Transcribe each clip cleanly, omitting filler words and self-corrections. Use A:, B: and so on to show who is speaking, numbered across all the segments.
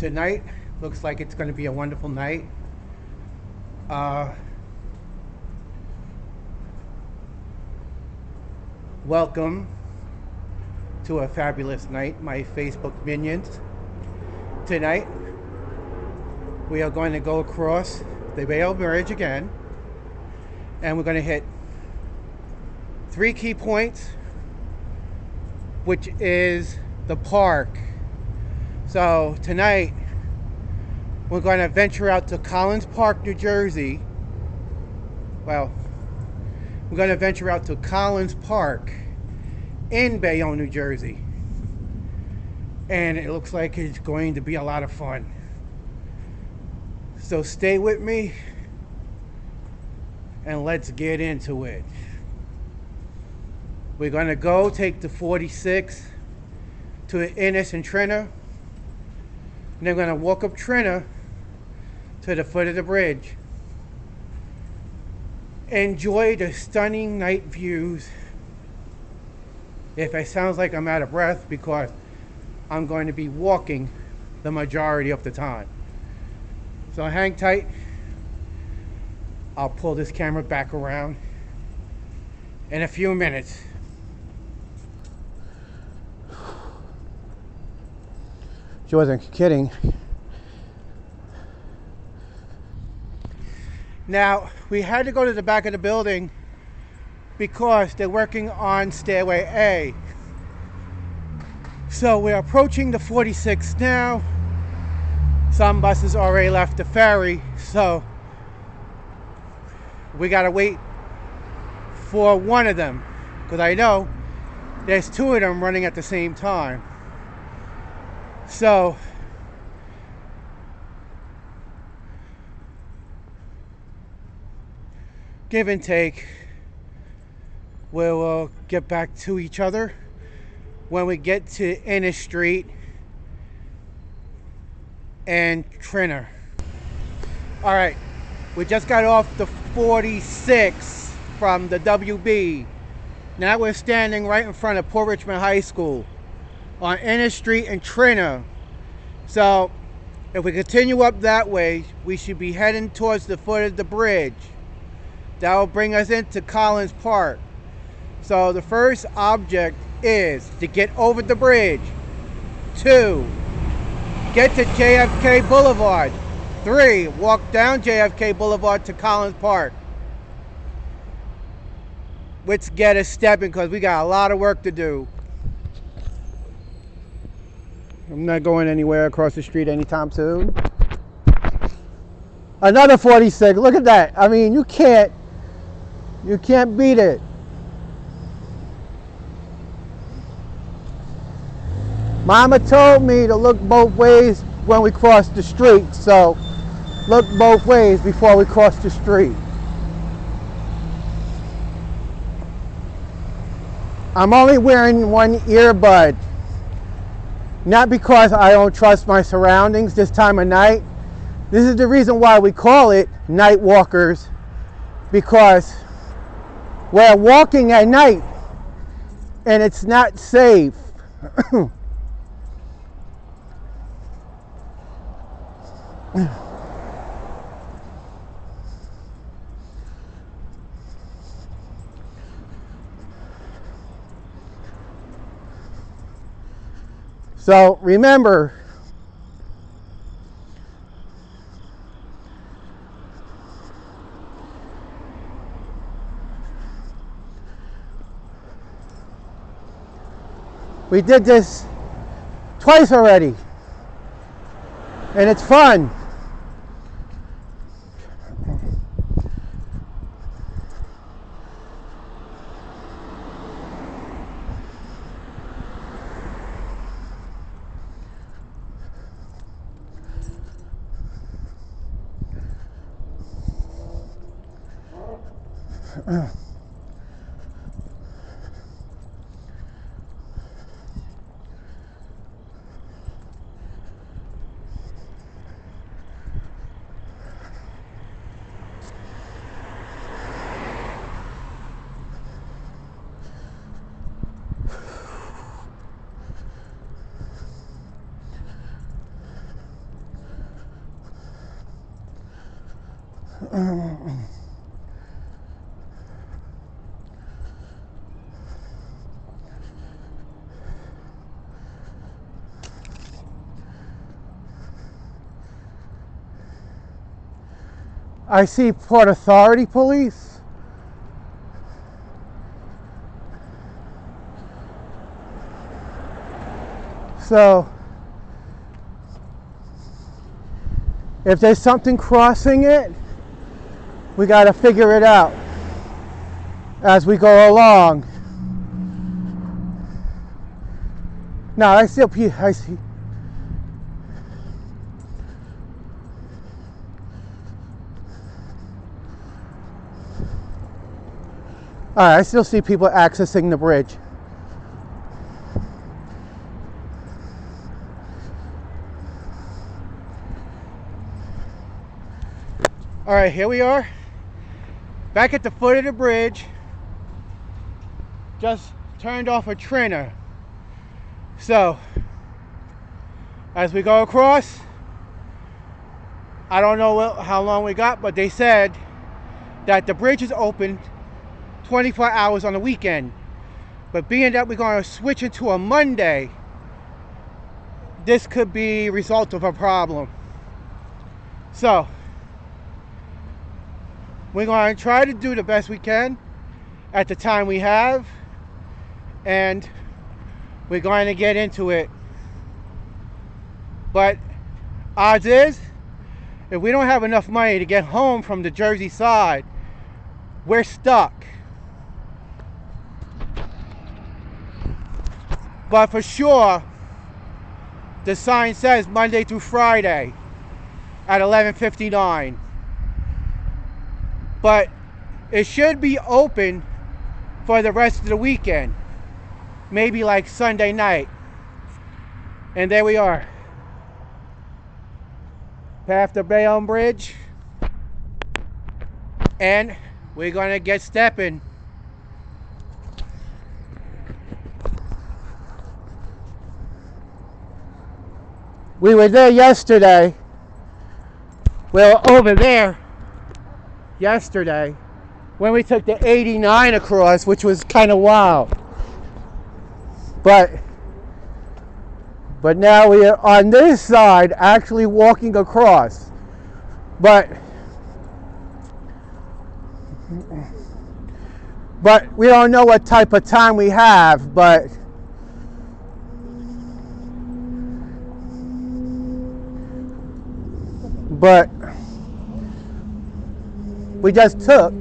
A: Tonight looks like it's going to be a wonderful night. Welcome to a fabulous night, my Facebook minions. Tonight we are going to go across the Bayonne Bridge again, and we're going to hit 3 key points, which is the park. So tonight we're going to venture out to Collins Park, New Jersey. Well, we're going to venture out to Collins Park in Bayonne, New Jersey. And it looks like it's going to be a lot of fun. So stay with me and let's get into it. We're going to go take the 46 to Ennis and Trina. And then we're going to walk up Trina to the foot of the bridge. Enjoy the stunning night views. If it sounds like I'm out of breath, because I'm going to be walking the majority of the time. So hang tight. I'll pull this camera back around in a few minutes. She wasn't kidding. Now, we had to go to the back of the building because they're working on Stairway A. So we're approaching the 46 now. Some buses already left the ferry, so we gotta wait for one of them, because I know there's 2 of them running at the same time. So give and take, we will get back to each other when we get to Ennis Street and Trina. All right, we just got off the 46 from the WB. Now we're standing right in front of Port Richmond High School on Ennis Street and Trina. So if we continue up that way, we should be heading towards the foot of the bridge. That will bring us into Collins Park. So the first object is to get over the bridge. 2, get to JFK Boulevard. 3, walk down JFK Boulevard to Collins Park. Let's get us stepping, because we got a lot of work to do. I'm not going anywhere across the street anytime soon. Another 46. Look at that. I mean, you can't beat it. Mama told me to look both ways when we cross the street, so look both ways before we cross the street. I'm only wearing one earbud. Not because I don't trust my surroundings this time of night. This is the reason why we call it Nightwalkers, because we're walking at night and it's not safe. So remember, we did this twice already, and it's fun. I see Port Authority police. So if there's something crossing it, we got to figure it out as we go along. No, I see. All right, I still see people accessing the bridge. All right, here we are, back at the foot of the bridge. Just turned off a trainer. So, as we go across, I don't know how long we got, but they said that the bridge is open 24 hours on the weekend. But being that we're going to switch into a Monday, this could be a result of a problem. So, we're going to try to do the best we can at the time we have, and we're going to get into it. But odds is, if we don't have enough money to get home from the Jersey side, we're stuck. But for sure, the sign says Monday through Friday at 11:59. But it should be open for the rest of the weekend. Maybe like Sunday night. And there we are. Past the Bayonne Bridge. And we're going to get stepping. We were there yesterday. We were over there yesterday when we took the 89 across, which was kind of wild. But now we are on this side actually walking across. But we don't know what type of time we have, but we just took.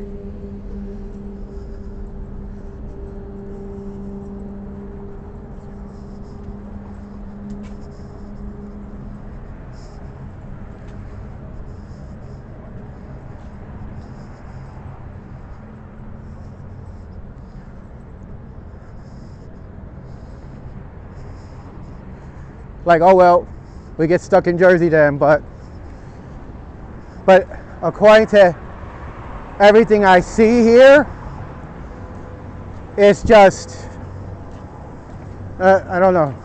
A: Like, oh well, we get stuck in Jersey then, but according to everything I see here, it's just, I don't know.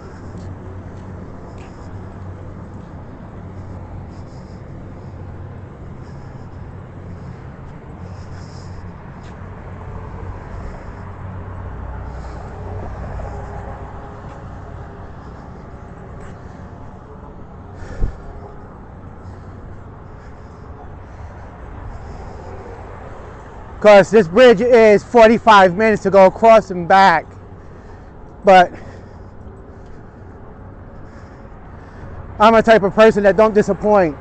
A: Because this bridge is 45 minutes to go across and back. But I'm a type of person that don't disappoint.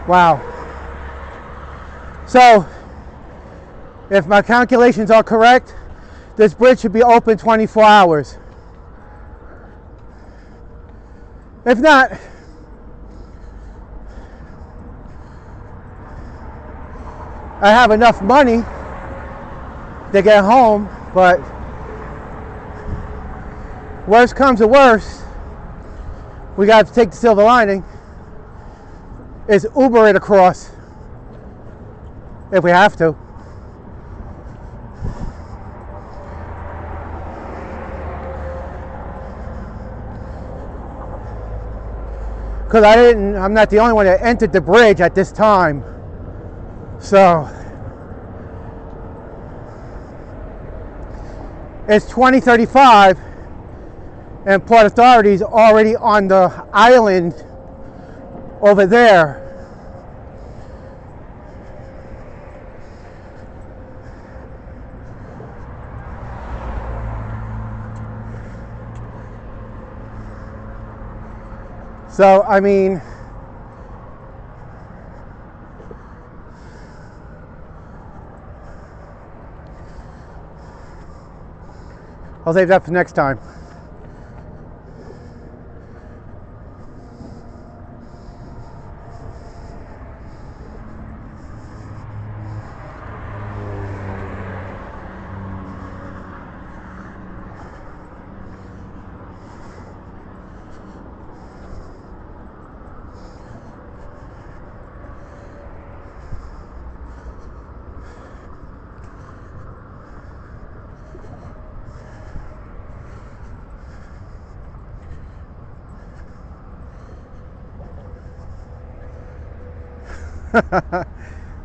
A: Wow. So, if my calculations are correct, this bridge should be open 24 hours. If not, I have enough money to get home, but worst comes to worst, we got to take the silver lining, is Uber it across if we have to. Because I'm not the only one that entered the bridge at this time. So, it's 20:35 and Port Authority's already on the island over there. So, I mean, I'll save that for next time.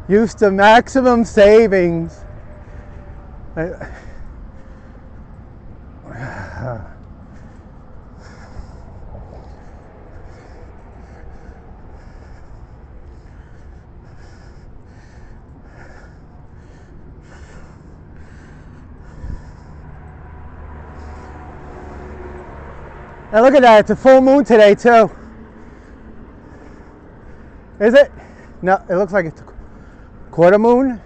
A: Used to maximum savings. And look at that, it's a full moon today too. Is it? No, it looks like it's a quarter moon.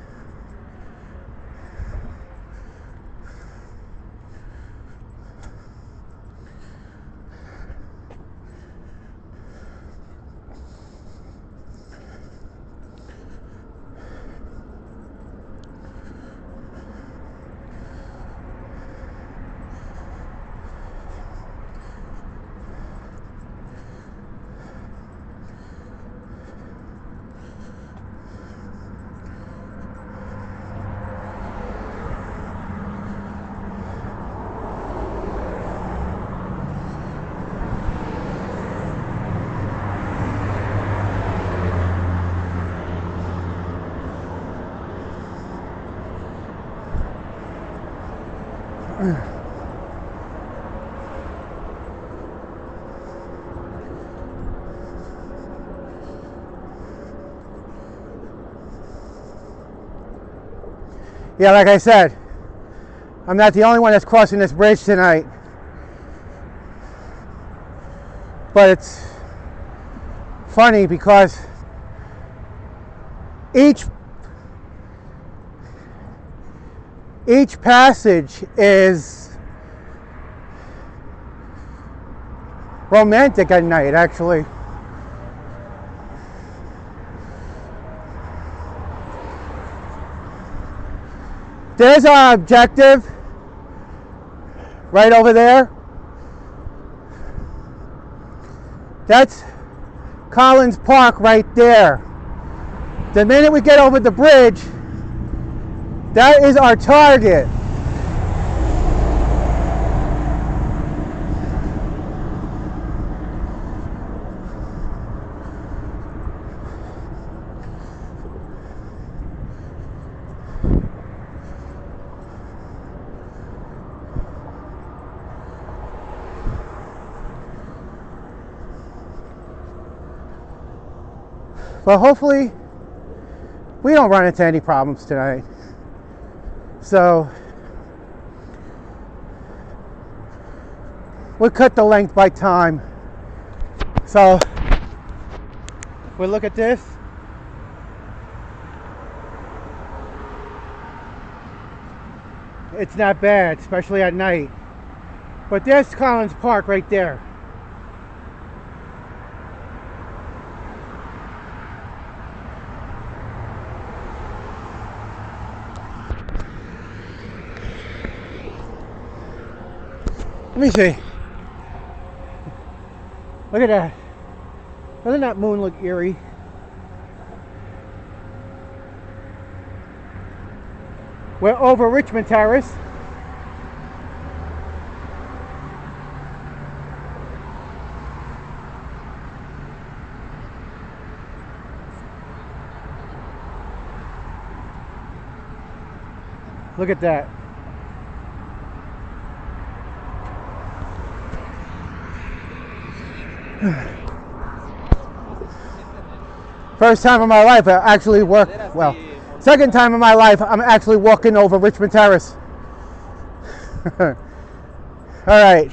A: Yeah, like I said, I'm not the only one that's crossing this bridge tonight. But it's funny because each passage is romantic at night, actually. There's our objective, right over there. That's Collins Park right there. The minute we get over the bridge, that is our target. But hopefully, we don't run into any problems tonight. So, we'll cut the length by time So if we look at this, it's not bad, especially at night. But there's Collins Park right there. Let me see. Look at that. Doesn't that moon look eerie? We're over Richmond Terrace. Look at that. First time in my life I actually work, well, second time in my life I'm actually walking over Richmond Terrace. All right.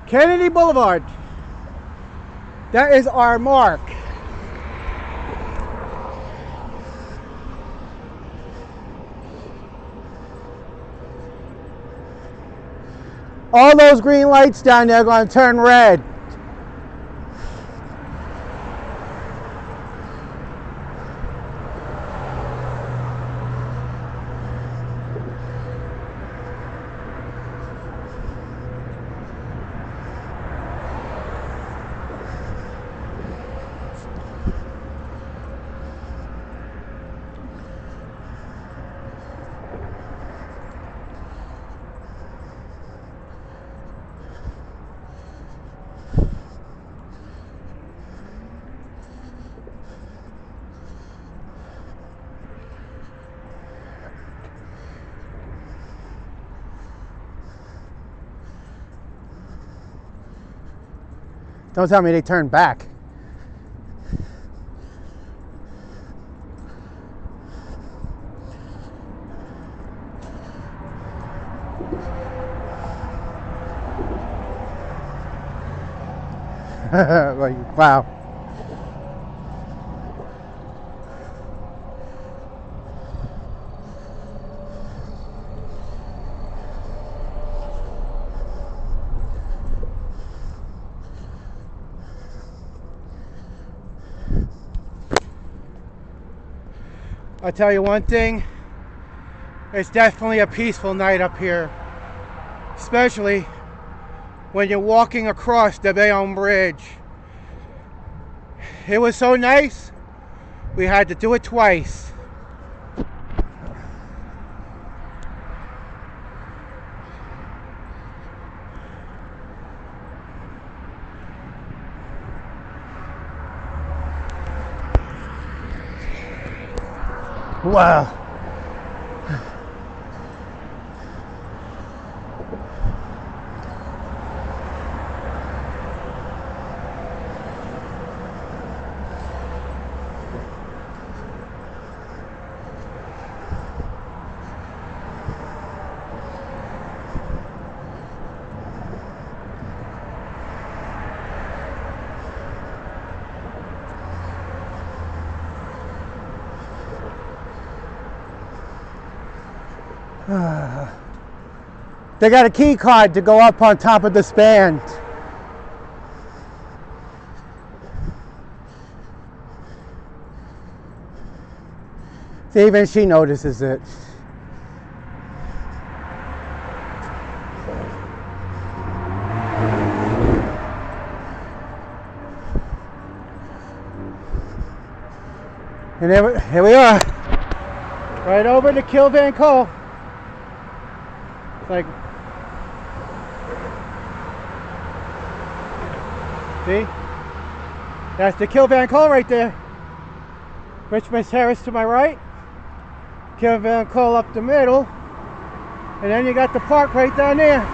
A: Kennedy Boulevard. That is our mark. All those green lights down there are going to turn red. Don't tell me they turned back. Like, wow. I'll tell you one thing, it's definitely a peaceful night up here, especially when you're walking across the Bayonne Bridge. It was so nice, we had to do it twice. Wow. They got a key card to go up on top of the span. See, even she notices it. And here we are, right over to Kill Van Cole. It's like, see? That's the Kill Van Cole right there. Richmond Terrace to my right. Kill Van Cole up the middle. And then you got the park right down there.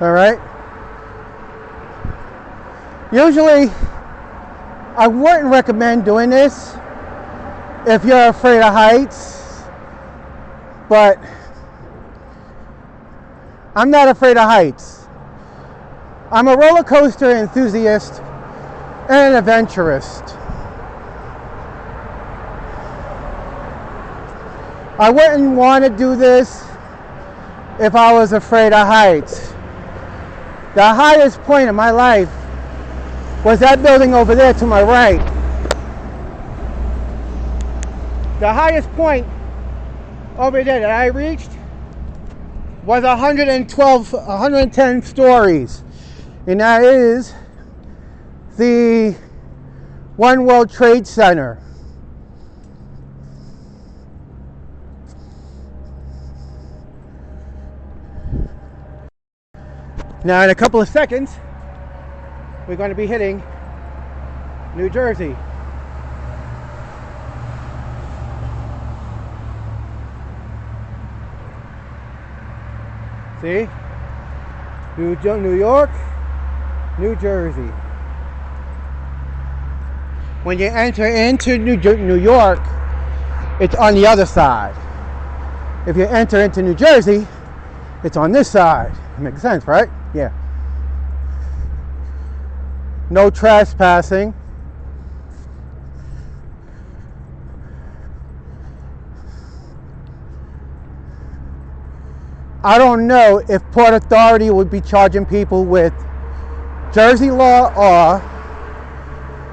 A: All right. Usually, I wouldn't recommend doing this if you're afraid of heights, but I'm not afraid of heights. I'm a roller coaster enthusiast and an adventurist. I wouldn't want to do this if I was afraid of heights. The highest point of my life was that building over there to my right. The highest point over there that I reached was 110 stories. And that is the One World Trade Center. Now in a couple of seconds, we're going to be hitting New Jersey. See? New York, New Jersey. When you enter into New York, it's on the other side. If you enter into New Jersey, it's on this side. Makes sense, right? Yeah. No trespassing. I don't know if Port Authority would be charging people with Jersey law or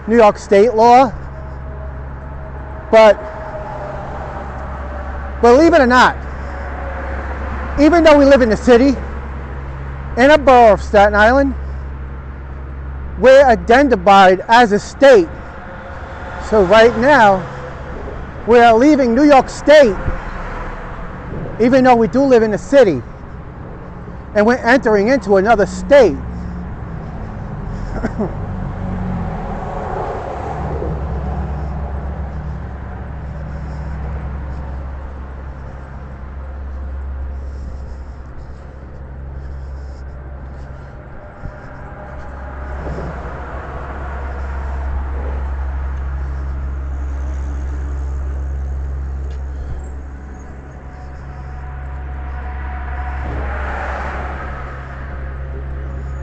A: New York State law, but believe it or not, even though we live in the city, in a borough of Staten Island, we're identified as a state. So right now, we're leaving New York State, even though we do live in the city, and we're entering into another state.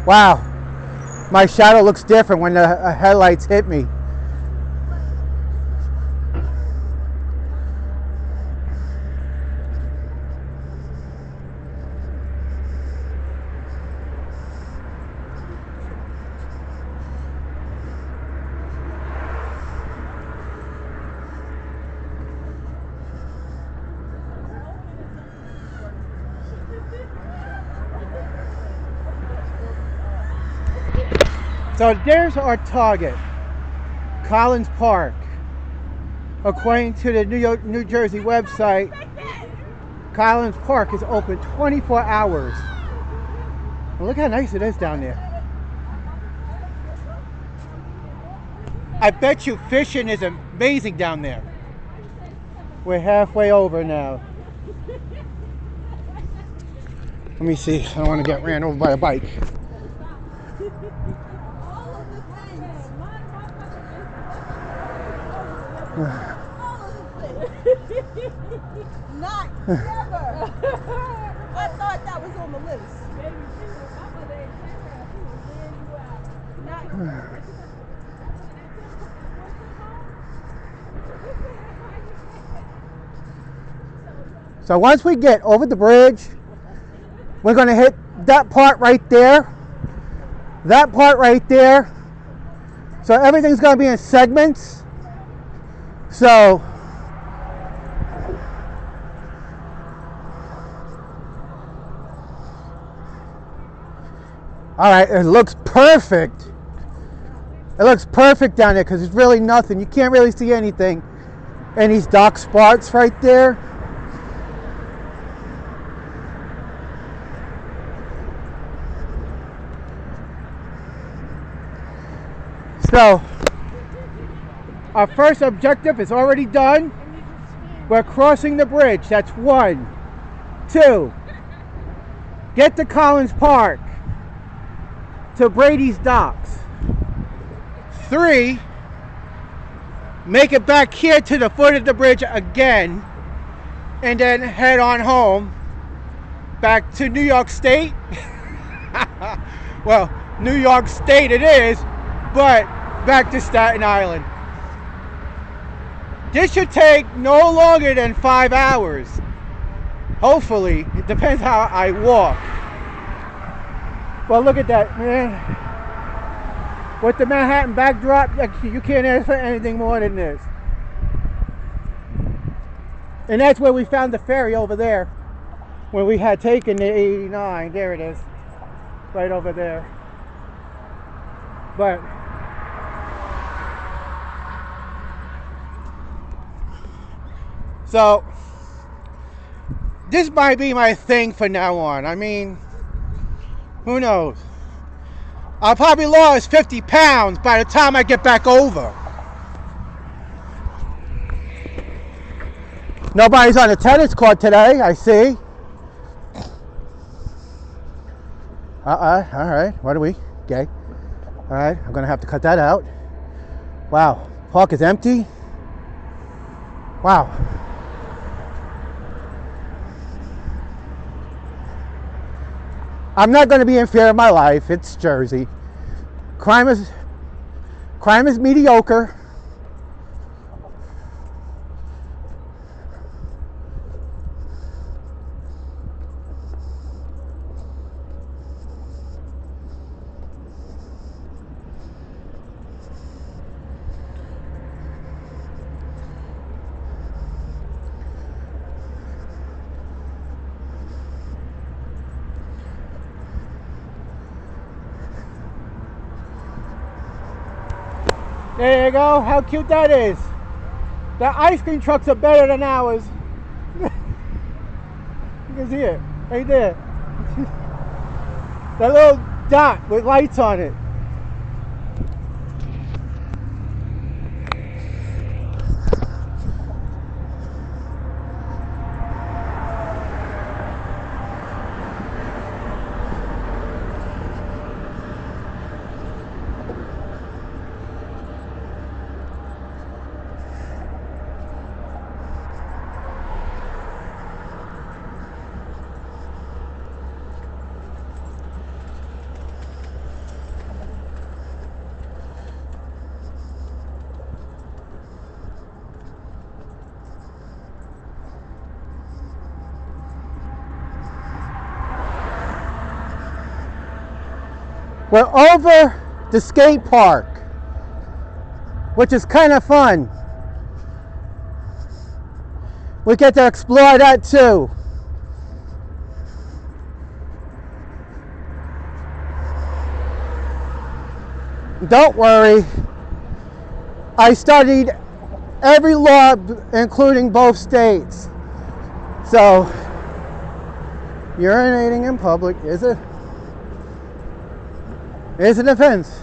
A: Wow, my shadow looks different when the headlights hit me. So there's our target, Collins Park. According to the New Jersey website, Collins Park is open 24 hours. And look how nice it is down there. I bet you fishing is amazing down there. We're halfway over now. Let me see, I don't want to get ran over by a bike.
B: Not never. I thought that was on the list.
A: So once we get over the bridge, we're going to hit that part right there, that part right there. So everything's going to be in segments. So all right, it looks perfect. It looks perfect down there because there's really nothing. You can't really see anything. And these dock spots right there. So our first objective is already done. We're crossing the bridge. That's 1, 2. Get to Collins Park. to Brady's Docks. 3, make it back here to the foot of the bridge again, and then head on home back to New York State. Well, New York State it is, but back to Staten Island. This should take no longer than 5 hours. Hopefully. It depends how I walk. Well, look at that, man. With the Manhattan backdrop, you can't ask for anything more than this. And that's where we found the ferry over there, when we had taken the 89. There it is, right over there. But so this might be my thing from now on. I mean, who knows? I'll probably lose 50 pounds by the time I get back over. Nobody's on the tennis court today, I see. Alright, what are we? Gay. Alright, I'm gonna have to cut that out. Wow, park is empty. Wow. I'm not going to be in fear of my life. It's Jersey. Crime is mediocre. There you go. How cute that is. The ice cream trucks are better than ours. You can see it right there. That little dot with lights on it. We're over the skate park, which is kind of fun. We get to explore that too. Don't worry, I studied every law, including both states. So, urinating in public is an offense.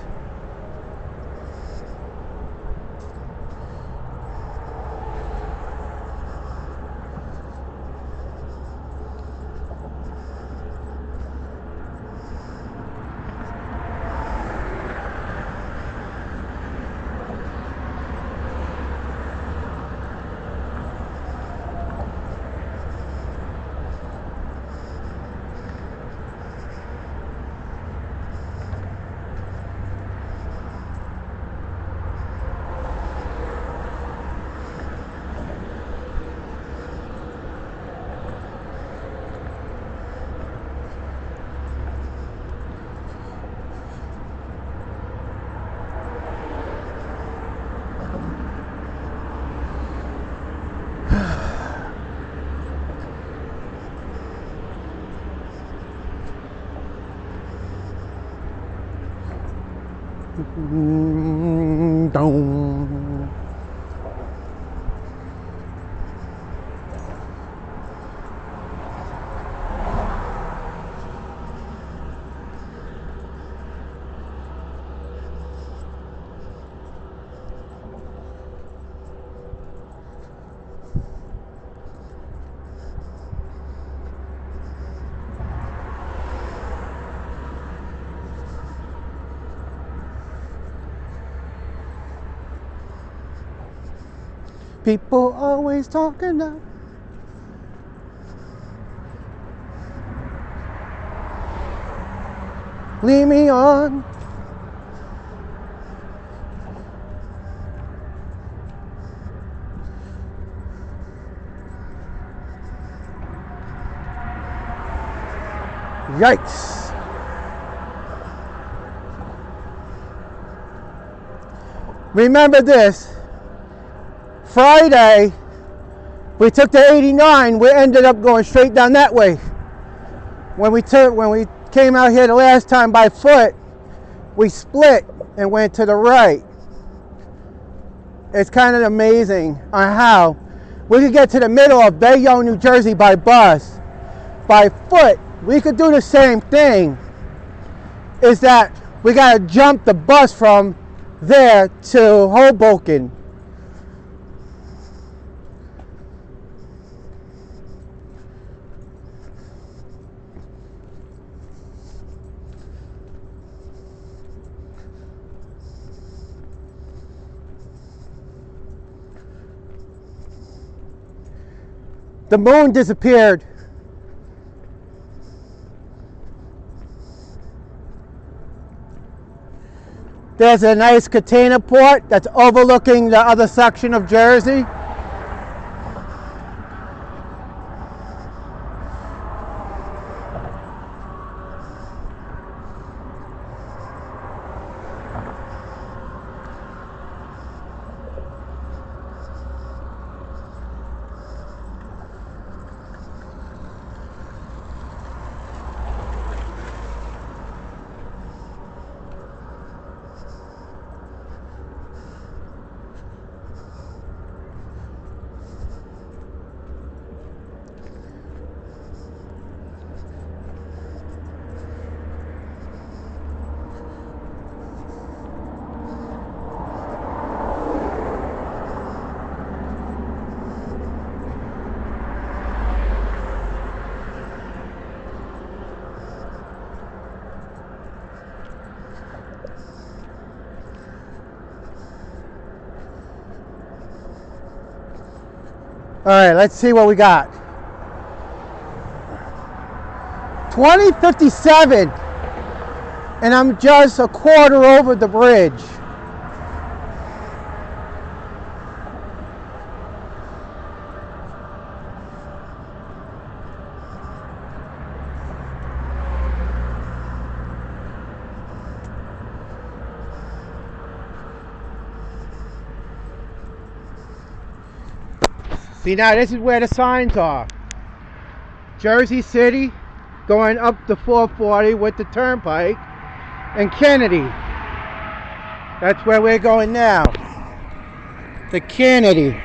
A: People always talking now. Lead me on. Yikes. Remember this. Friday, we took the 89. We ended up going straight down that way. When we came out here the last time by foot, we split and went to the right. It's kind of amazing on how we could get to the middle of Bayonne, New Jersey by bus. By foot, we could do the same thing. Is that we got to jump the bus from there to Hoboken. The moon disappeared. There's a nice container port that's overlooking the other section of Jersey. All right, let's see what we got. 2057, and I'm just a quarter over the bridge. See, now this is where the signs are. Jersey City, going up the 440 with the turnpike, and Kennedy. That's where we're going now. The Kennedy.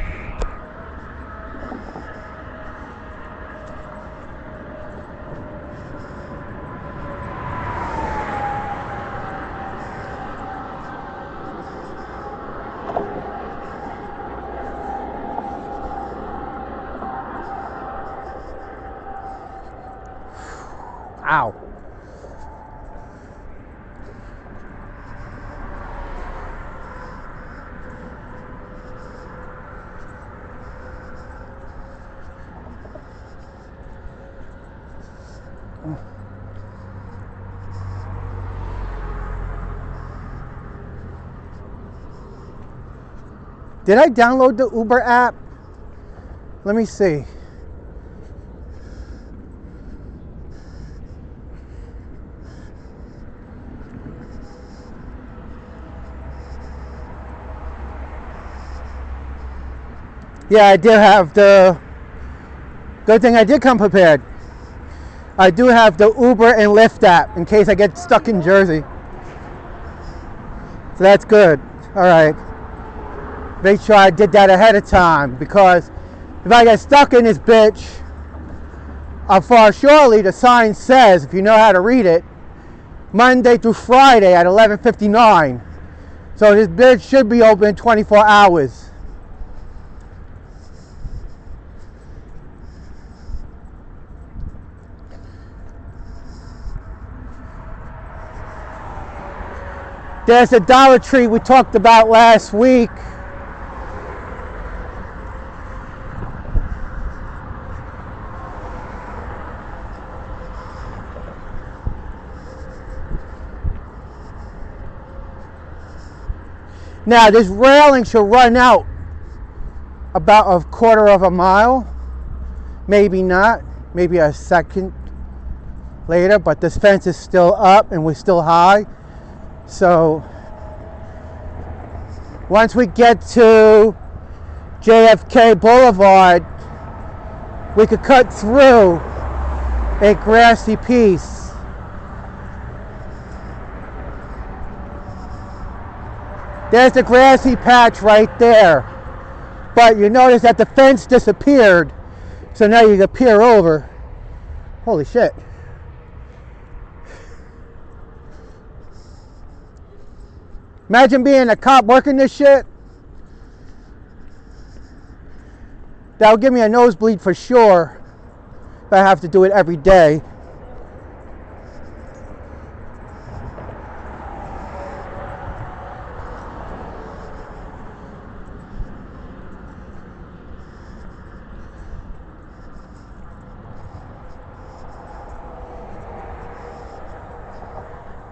A: Ow. Did I download the Uber app? Let me see. Yeah, I did have the, good thing I did come prepared. I do have the Uber and Lyft app in case I get stuck in Jersey. So that's good. All right. Make sure I did that ahead of time, because if I get stuck in this bitch, for surely the sign says, if you know how to read it, Monday through Friday at 11:59. So this bitch should be open 24 hours. There's a Dollar Tree we talked about last week. Now this railing should run out about a quarter of a mile, maybe not, maybe a second later, but this fence is still up and we're still high. So once we get to JFK Boulevard, we could cut through a grassy piece. There's the grassy patch right there. But you notice that the fence disappeared, so now you can peer over. Holy shit. Imagine being a cop working this shit. That would give me a nosebleed for sure if I have to do it every day.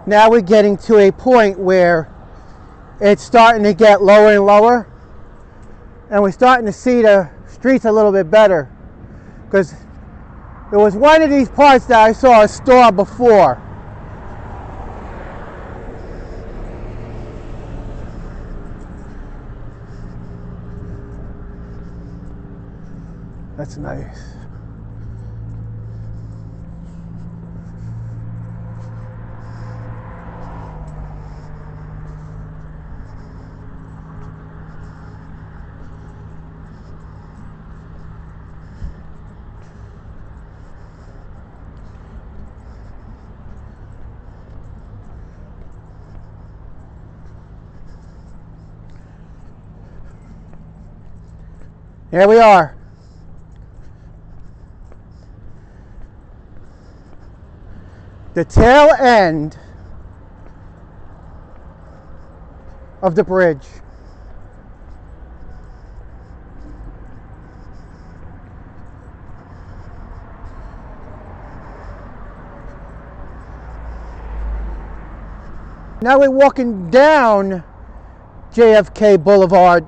A: Now we're getting to a point where it's starting to get lower and lower, and we're starting to see the streets a little bit better, because there was one of these parts that I saw a store before. That's nice. Here we are. The tail end of the bridge. Now we're walking down JFK Boulevard.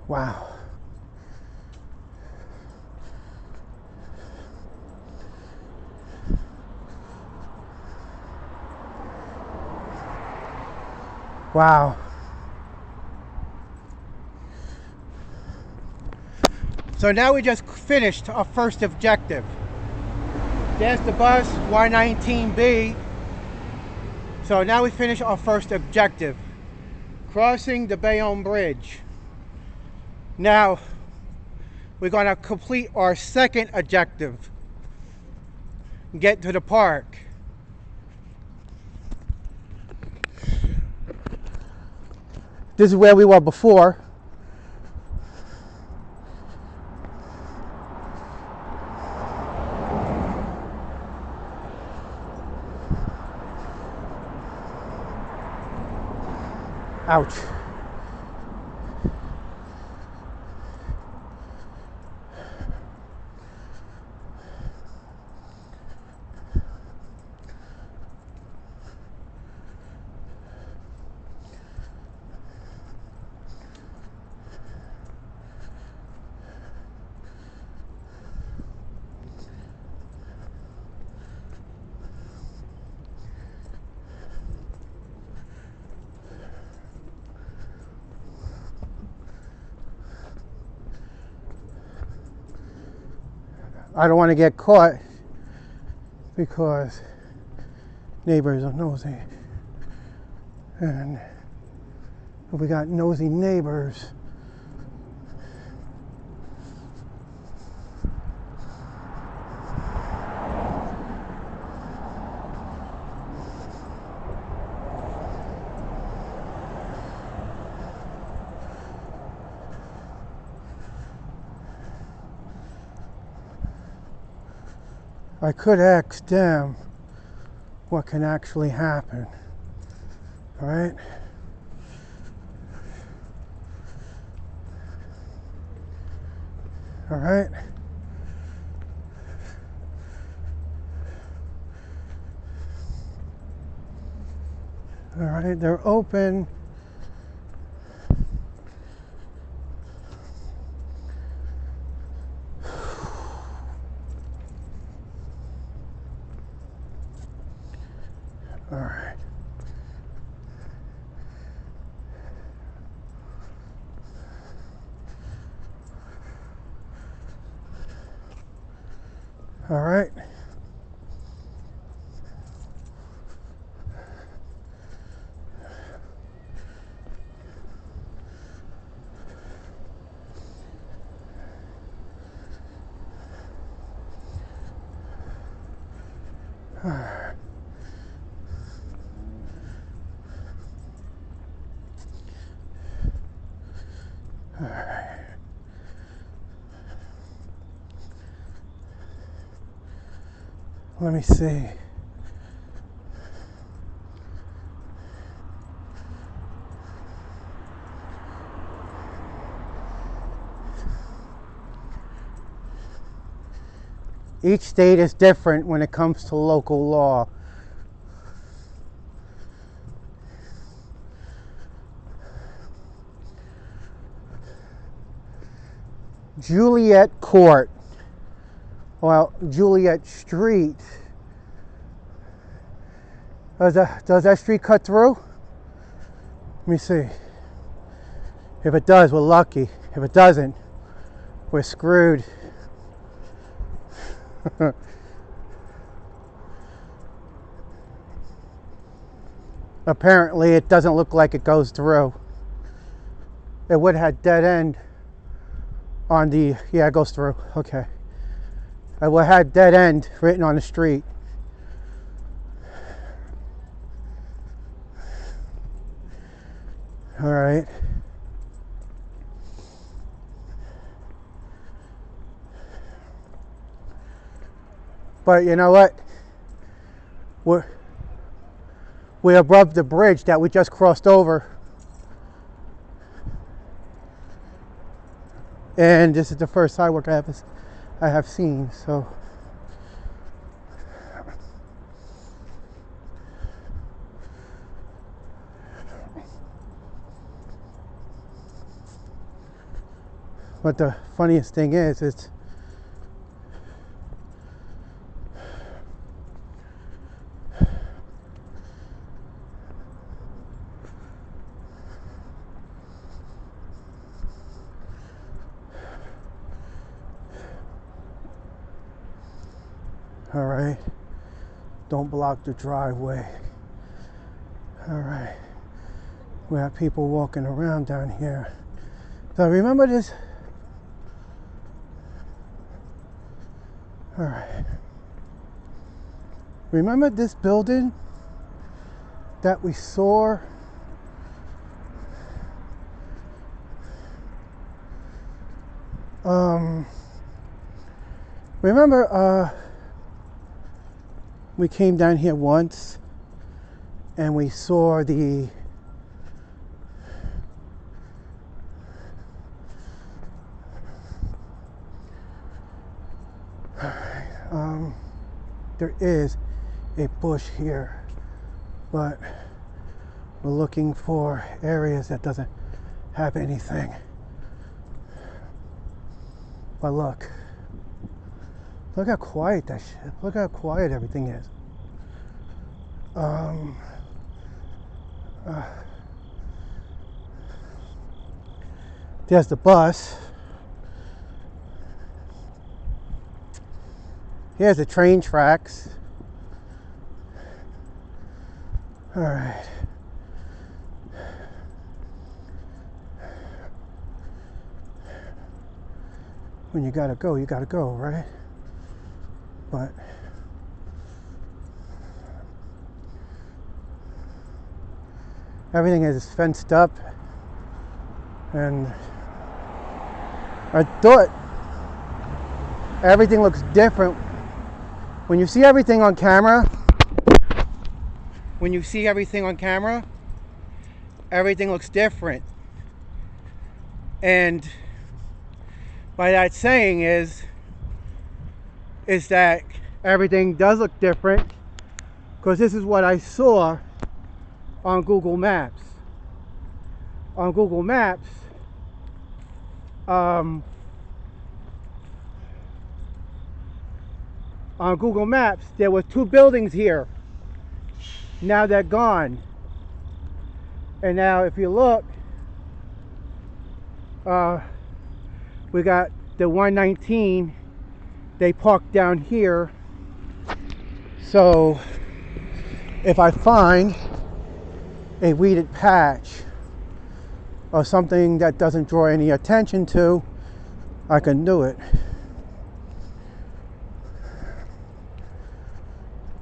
A: Wow. Wow. So now we just finished our first objective. There's the bus, Y19B. So now we finish our first objective, crossing the Bayonne Bridge. Now we're going to complete our second objective, get to the park. This is where we were before. Ouch. I don't want to get caught because neighbors are nosy. And We got nosy neighbors. I could ask them what can actually happen, all right? All right? All right, they're open. All right. All right. Let me see. Each state is different when it comes to local law. Juliet Court, well, Juliet Street. Does that street cut through? Let me see. If it does, we're lucky. If it doesn't, we're screwed. Apparently, it doesn't look like it goes through. It would have dead end on the, yeah, it goes through. Okay. I would have had dead end written on the street. All right. But you know what? We're above the bridge that we just crossed over. And this is the first sidewalk I have seen, so. But the funniest thing is, it's all right. Don't block the driveway. All right. We have people walking around down here. So remember this. All right. Remember this building that we saw? Remember we came down here once and we saw the there is a bush here, but we're looking for areas that doesn't have anything. But look how quiet that shit. Look how quiet everything is. There's the bus. Here's the train tracks. All right. when you gotta go, right? But everything is fenced up, and I thought everything looks different. When you see everything on camera, everything looks different. And by that saying is that everything does look different, because this is what I saw on Google Maps. On Google Maps, there were 2 buildings here. Now they're gone. And now if you look, we got the 119, they parked down here. So if I find a weeded patch or something that doesn't draw any attention to, I can do it.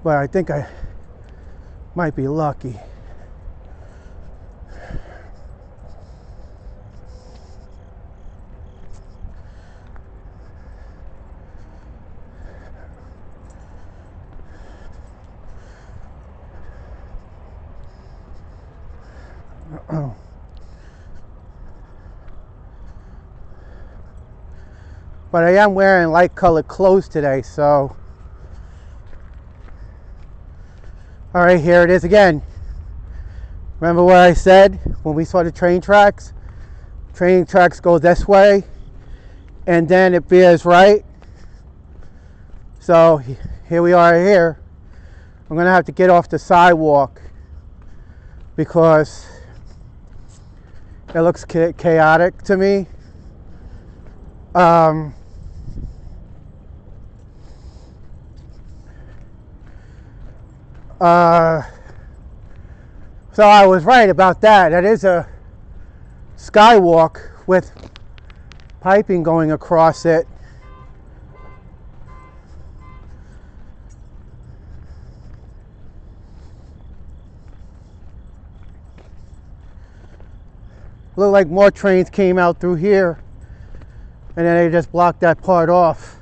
A: But I think I might be lucky. But I am wearing light colored clothes today, so. All right, here it is again. Remember what I said when we saw the train tracks? Train tracks go this way, and then it veers right. So here we are here. I'm gonna have to get off the sidewalk because it looks chaotic to me. So I was right about that. That is a skywalk with piping going across it. Looked like more trains came out through here, and then they just blocked that part off.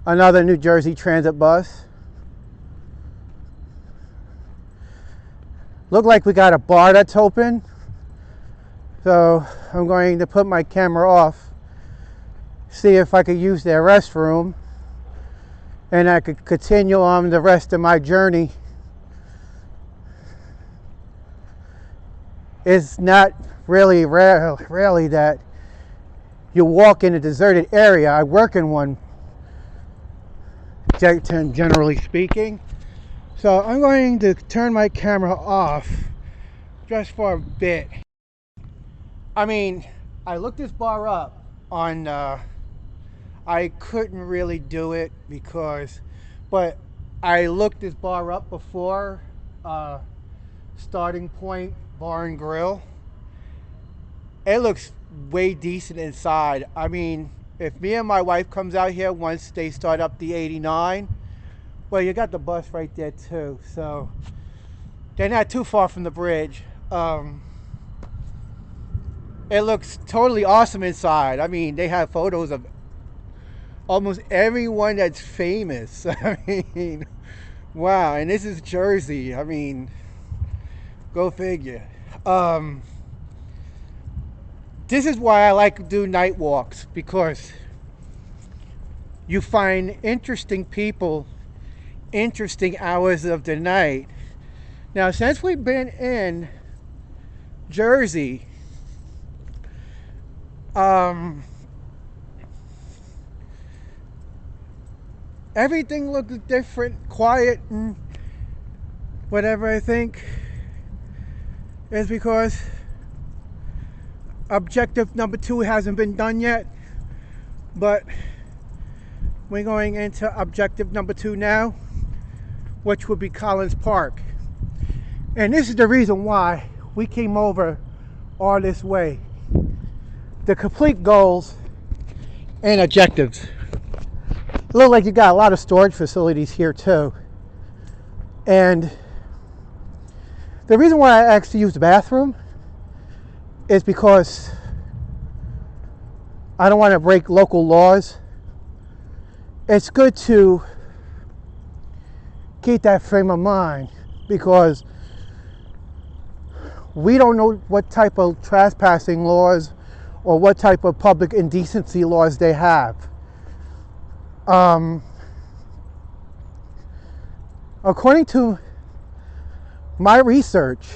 A: Another New Jersey Transit bus. Look like we got a bar that's open. So I'm going to put my camera off, see if I could use their restroom, and I could continue on the rest of my journey. It's not really rarely that you walk in a deserted area. I work in one, generally speaking. So I'm going to turn my camera off just for a bit. I mean, I looked this bar up on, I couldn't really do it but I looked this bar up before, Starting Point Bar and Grill. It looks way decent inside. I mean, if me and my wife comes out here once they start up the 89, well, you got the bus right there too, so they're not too far from the bridge. It looks totally awesome inside. I mean, they have photos of almost everyone that's famous. I mean, wow, and this is Jersey. I mean, go figure. This is why I like to do night walks, because you find interesting people, interesting hours of the night. Now, since we've been in Jersey, everything looks different, quiet, and whatever. I think is because objective number 2 hasn't been done yet, but we're going into objective number 2 now. which would be Collins Park. And this is the reason why we came over all this way. The complete goals and objectives. It looks like you got a lot of storage facilities here too. And the reason why I asked to use the bathroom is because I don't want to break local laws. It's good to keep that frame of mind because we don't know what type of trespassing laws or what type of public indecency laws they have. According to my research,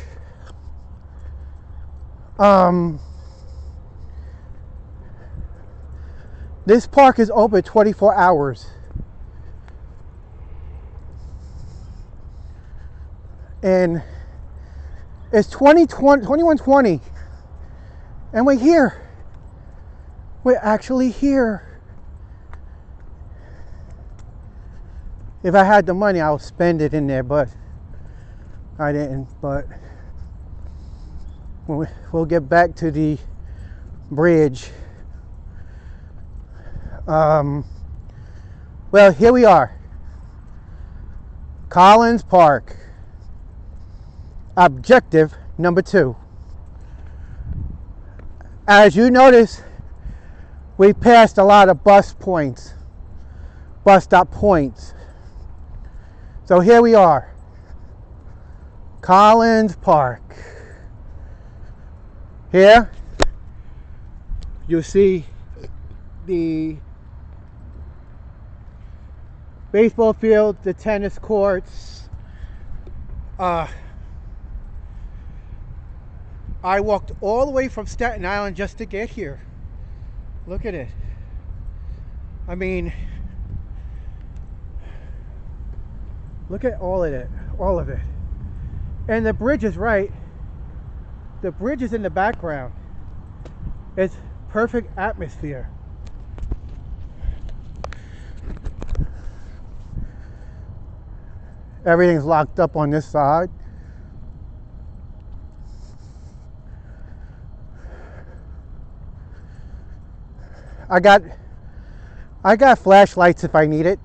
A: this park is open 24 hours. And it's 2120. And we're here. We're actually here. If I had the money, I would spend it in there, but I didn't. But we'll get back to the bridge. Well, here we are. Collins Park. Objective number 2. As you notice, we passed a lot of bus stop points. So here we are, Collins Park. Here, you'll see the baseball field, the tennis courts. I walked all the way from Staten Island just to get here. Look at it. I mean, look at all of it. And the bridge is right. The bridge is in the background. It's perfect atmosphere. Everything's locked up on this side. I got flashlights if I need it,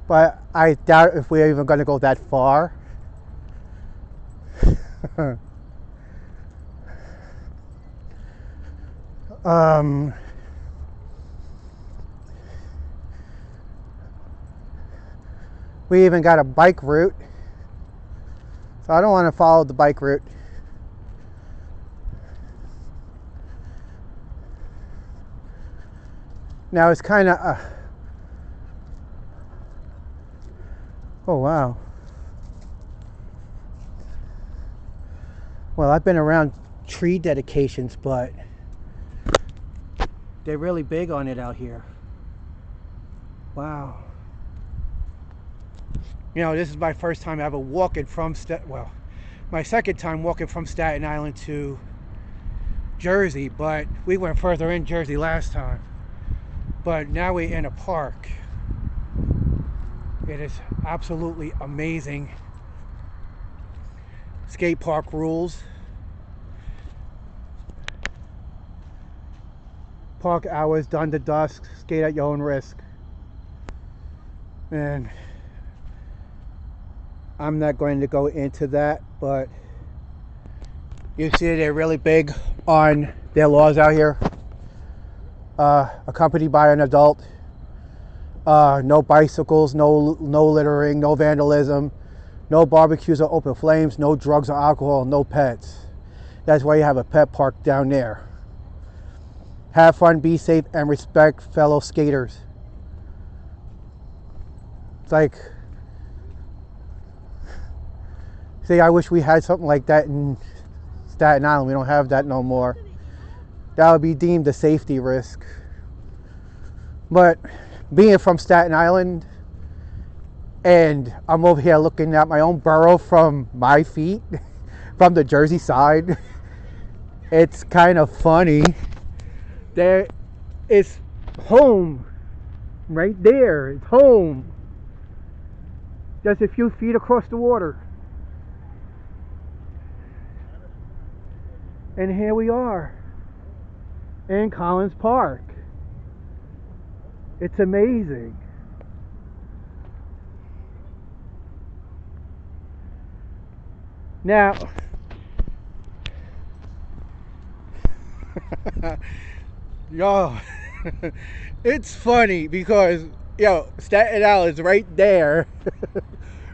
A: but I doubt if we're even going to go that far. We even got a bike route, so I don't want to follow the bike route. Now it's kind of oh wow. Well, I've been around tree dedications, but they're really big on it out here. Wow. You know, this is my first time ever walking from my second time walking from Staten Island to Jersey, but we went further in Jersey last time. But now we're in a park. It is absolutely amazing. Skate park rules. Park hours done to dusk. Skate at your own risk. And I'm not going to go into that, but you see they're really big on their laws out here. Accompanied by an adult. No bicycles, no littering, no vandalism, no barbecues or open flames, no drugs or alcohol, no pets. That's why you have a pet park down there. Have fun, be safe, and respect fellow skaters. It's like, see, I wish we had something like that in Staten Island. We don't have that no more. That would be deemed a safety risk. But being from Staten Island, and I'm over here looking at my own borough from my feet, from the Jersey side, it's kind of funny. There is home right there. It's home. just a few feet across the water. And here we are in Collins Park. It's amazing. Now, yo, it's funny because, yo, Staten Island is right there.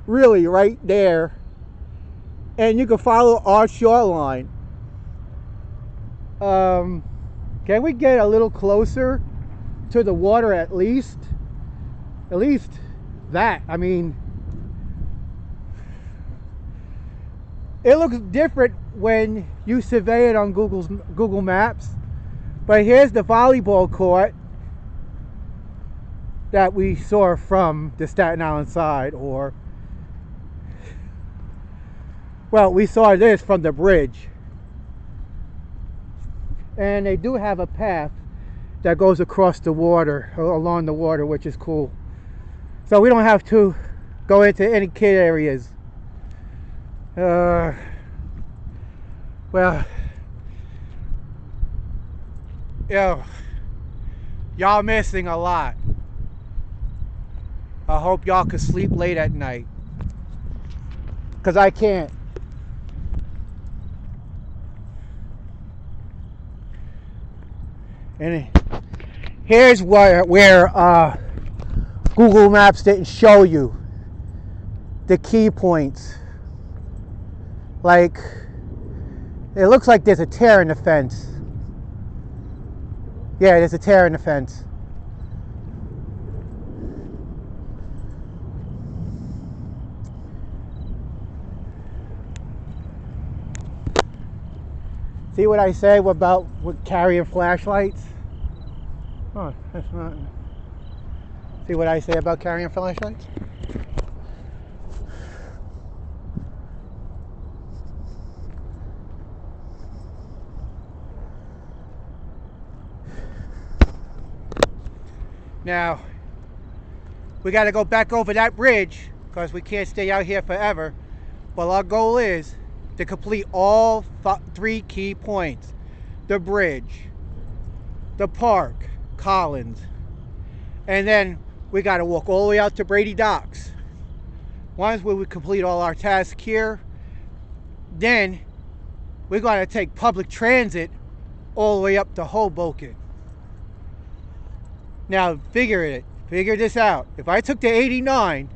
A: Really right there. And you can follow our shoreline. Can we get a little closer to the water at least? At least that. I mean, it looks different when you survey it on Google Maps. But here's the volleyball court that we saw from the Staten Island side, or, well, we saw this from the bridge. And they do have a path that goes across the water, along the water, which is cool. So we don't have to go into any kid areas. Well, yo, y'all missing a lot. I hope y'all can sleep late at night, because I can't. And here's where Google Maps didn't show you the key points. Like, it looks like there's a tear in the fence. Yeah, there's a tear in the fence. See what I say about carrying flashlights? Oh, that's not. See what I say about carrying flashlights? Now, we got to go back over that bridge because we can't stay out here forever. But our goal is to complete all 3 key points: the bridge, the park, Collins, and then we got to walk all the way out to Brady Docks. Once we complete all our tasks here, then we're going to take public transit all the way up to Hoboken. Now figure this out. If I took the 89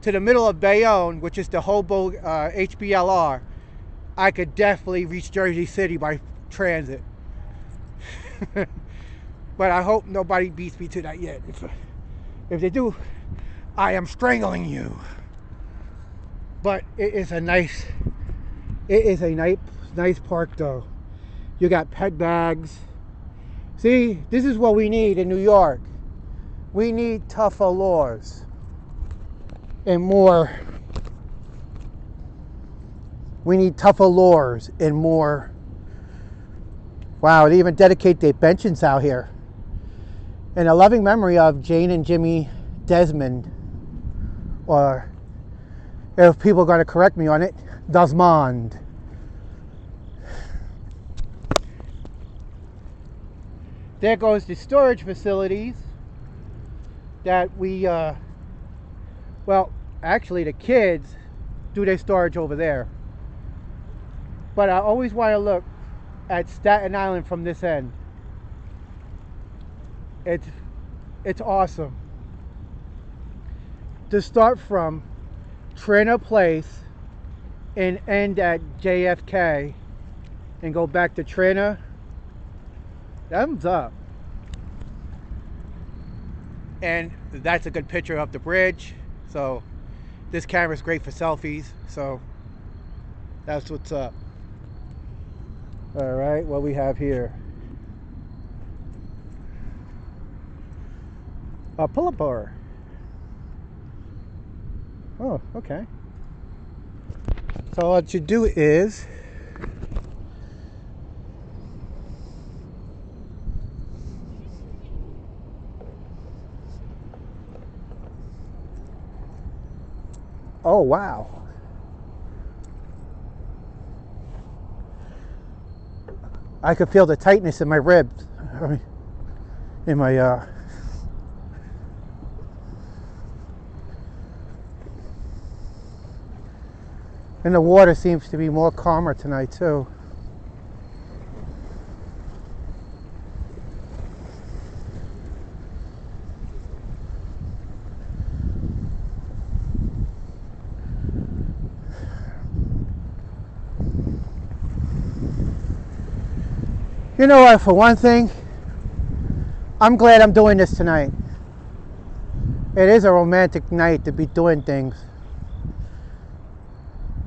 A: to the middle of Bayonne, which is the Hoboken HBLR, I could definitely reach Jersey City by transit. But I hope nobody beats me to that yet. If they do, I am strangling you. But it is a nice park though. You got pet bags. See, this is what we need in New York. We need tougher laws and more. We need tougher laws and more. Wow, they even dedicate their benches out here. In a loving memory of Jane and Jimmy Desmond, or if people are going to correct me on it, Desmond. There goes the storage facilities that we, well, actually the kids do their storage over there. But I always want to look at Staten Island from this end. It's awesome. To start from Trina Place and end at JFK and go back to Trina, thumbs up. And that's a good picture of the bridge. So this camera's great for selfies. So that's what's up. All right, what we have here. A pull-up bar. Oh, okay. So what you do is wow. I could feel the tightness in my ribs. I mean, in my and the water seems to be more calmer tonight too. You know what, for one thing, I'm glad I'm doing this tonight. It is a romantic night to be doing things.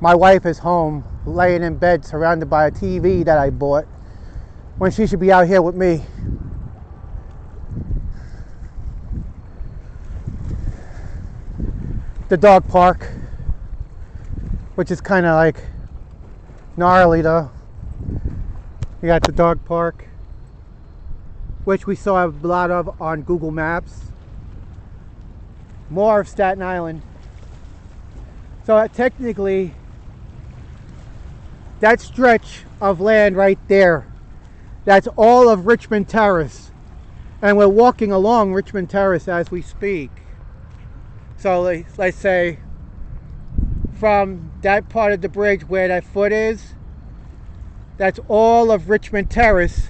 A: My wife is home, laying in bed, surrounded by a TV that I bought, when she should be out here with me. The dog park, which is kind of like gnarly though. You got the dog park, which we saw a lot of on Google Maps. More of Staten Island. So technically, that stretch of land right there, that's all of Richmond Terrace. And we're walking along Richmond Terrace as we speak. So let's say from that part of the bridge where that foot is, that's all of Richmond Terrace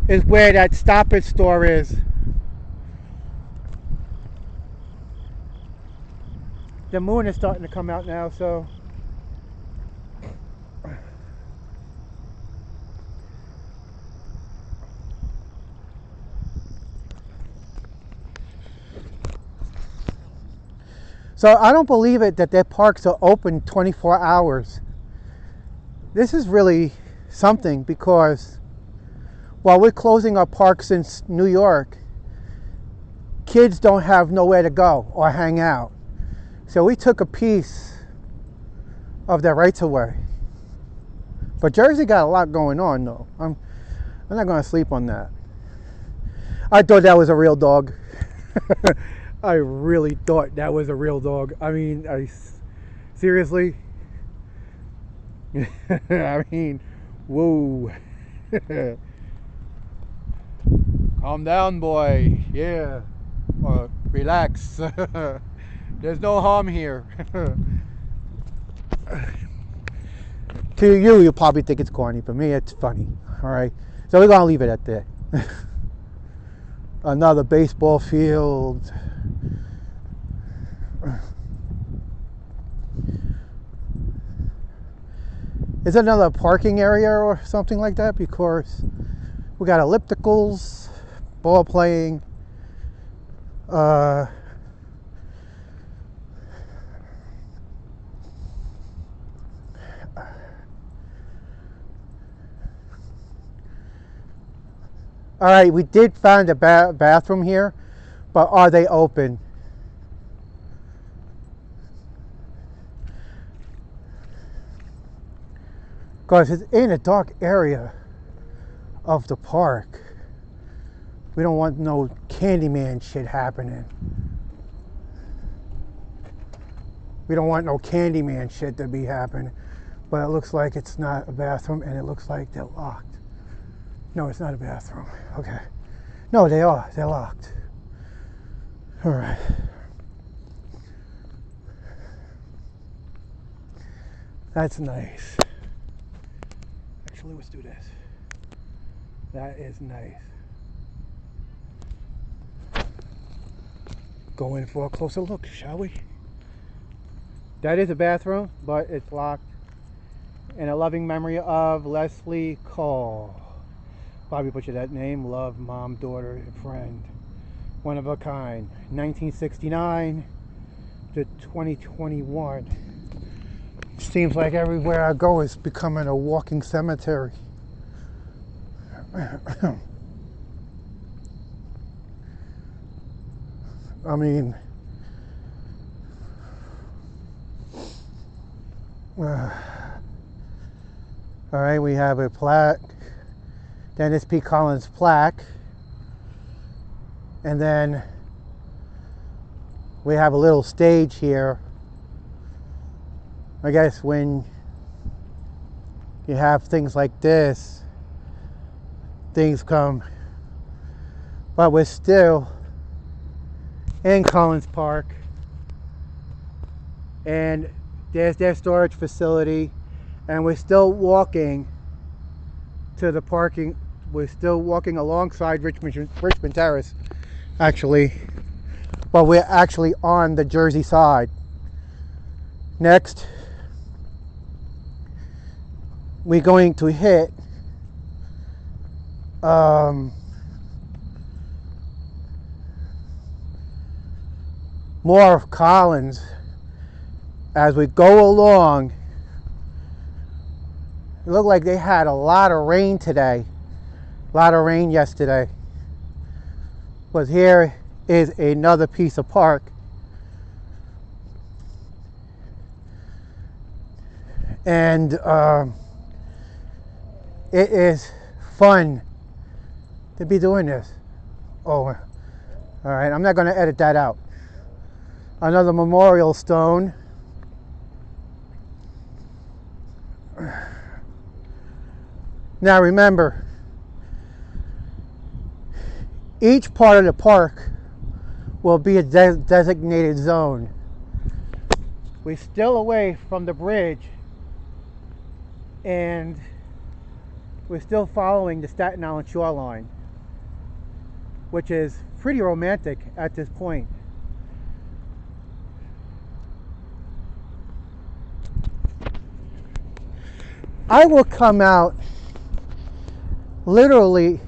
A: is where that Stop It store is. The moon is starting to come out now, so I don't believe it that their parks are open 24 hours. This is really something, because while we're closing our parks in New York, kids don't have nowhere to go or hang out. So we took a piece of their rights away. But Jersey got a lot going on though. I'm not going to sleep on that. I thought that was a real dog. I really thought that was a real dog. I mean, seriously? I mean, whoa. Calm down, boy. Yeah. Relax. There's no harm here. To you, you'll probably think it's corny, but me, it's funny. All right. So we're going to leave it at that. Another baseball field. Is it another parking area or something like that? Because we got ellipticals, ball playing, all right, we did find a bathroom here, but are they open? Because it's in a dark area of the park. We don't want no Candyman shit happening. We don't want no Candyman shit to be happening. But it looks like it's not a bathroom, and it looks like they're locked. No, it's not a bathroom. Okay. No, they are. They're locked. All right. That's nice. Actually, let's do this. That is nice. Go in for a closer look, shall we? That is a bathroom, but it's locked. In a loving memory of Leslie Cole. Probably butchered that name. Love, mom, daughter, friend. One of a kind. 1969 to 2021. Seems like everywhere I go is becoming a walking cemetery. I mean, all right, we have a plaque. Dennis P. Collins plaque, and then we have a little stage here I guess when you have things like this, things come. But we're still in Collins Park, and there's their storage facility, and we're still walking to the parking. We're still walking alongside Richmond Terrace, actually, but we're actually on the Jersey side. Next, we're going to hit more of Collins as we go along. It looked like they had a lot of rain today, a lot of rain yesterday. But here is another piece of park. And it is fun to be doing this. Oh, all right, I'm not going to edit that out. Another memorial stone. Now remember, each part of the park will be a designated zone. We're still away from the bridge, and we're still following the Staten Island shoreline, which is pretty romantic at this point. I will come out literally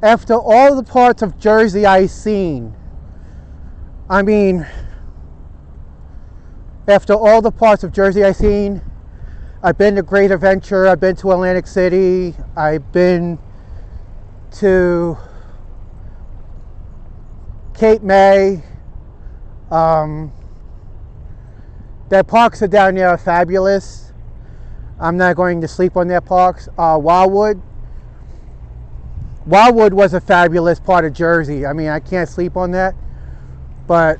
A: after all the parts of Jersey I've seen. I mean, after all the parts of Jersey I've seen, I've been to Great Adventure, I've been to Atlantic City, I've been to Cape May. Their parks are down there are fabulous. I'm not going to sleep on their parks. Wildwood was a fabulous part of Jersey. I mean, I can't sleep on that, but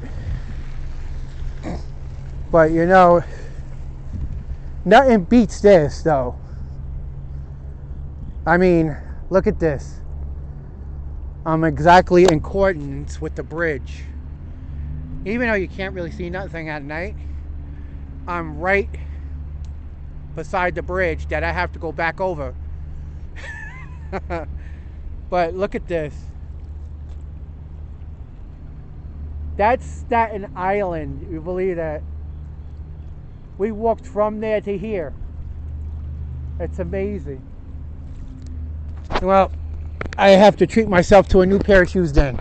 A: you know, nothing beats this though. I mean, look at this. I'm exactly in accordance with the bridge. Even though you can't really see nothing at night, I'm right beside the bridge that I have to go back over. But look at this. That's Staten Island. You believe that? We walked from there to here. It's amazing. Well, I have to treat myself to a new pair of shoes then.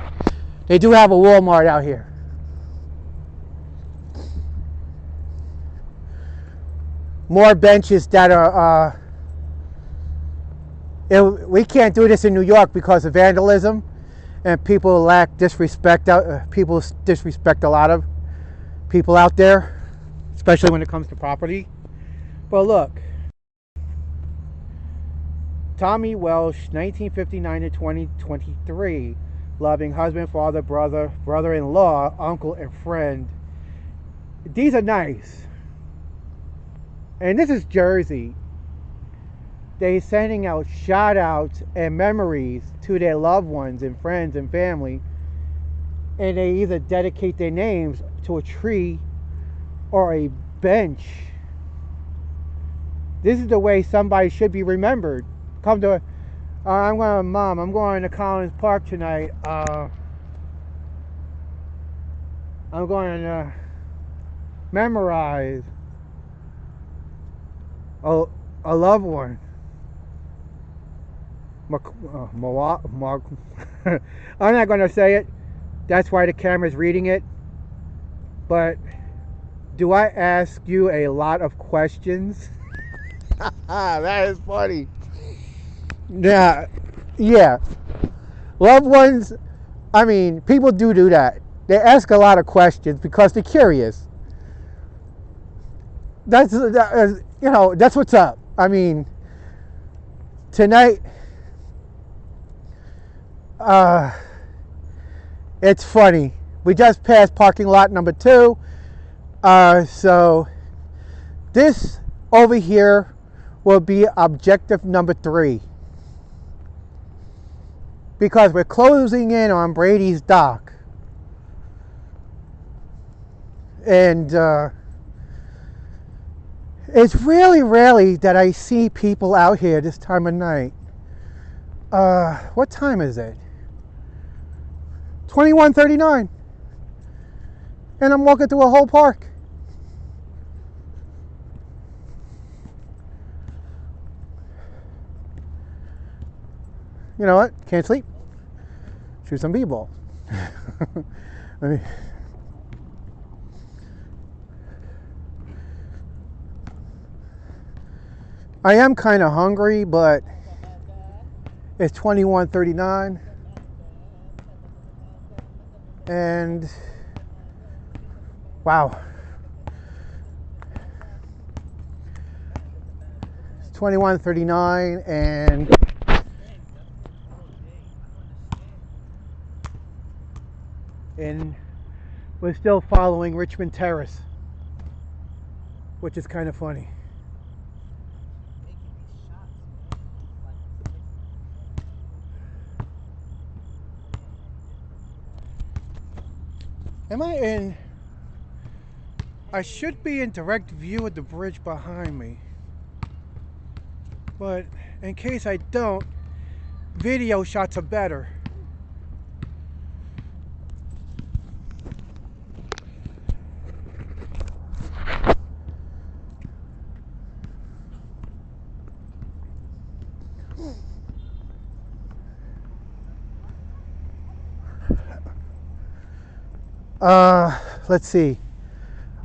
A: They do have a Walmart out here. More benches that are, we can't do this in New York because of vandalism, and people lack disrespect. People disrespect a lot of people out there, especially when it comes to property. But look, Tommy Welsh, 1959 to 2023, loving husband, father, brother, brother-in-law, uncle, and friend. These are nice. And this is Jersey. They're sending out shout outs and memories to their loved ones and friends and family. And they either dedicate their names to a tree or a bench. This is the way somebody should be remembered. I'm going to Collins Park tonight. I'm going to memorize a loved one. I'm not going to say it. That's why the camera's reading it. But do I ask you a lot of questions? That is funny. Yeah. Loved ones, I mean, people do that. They ask a lot of questions because they're curious. That's what's up. I mean, tonight, it's funny. We just passed parking lot number 2. So this over here will be objective number 3. Because we're closing in on Brady's Dock. And it's really rarely that I see people out here this time of night. What time is it? 21:39. And I'm walking through a whole park. You know what? Can't sleep. Shoot some b-ball. I am kind of hungry, but it's 21:39, and wow, it's 21:39, and we're still following Richmond Terrace, which is kind of funny. Am I in? I should be in direct view of the bridge behind me. But in case I don't, video shots are better. Let's see.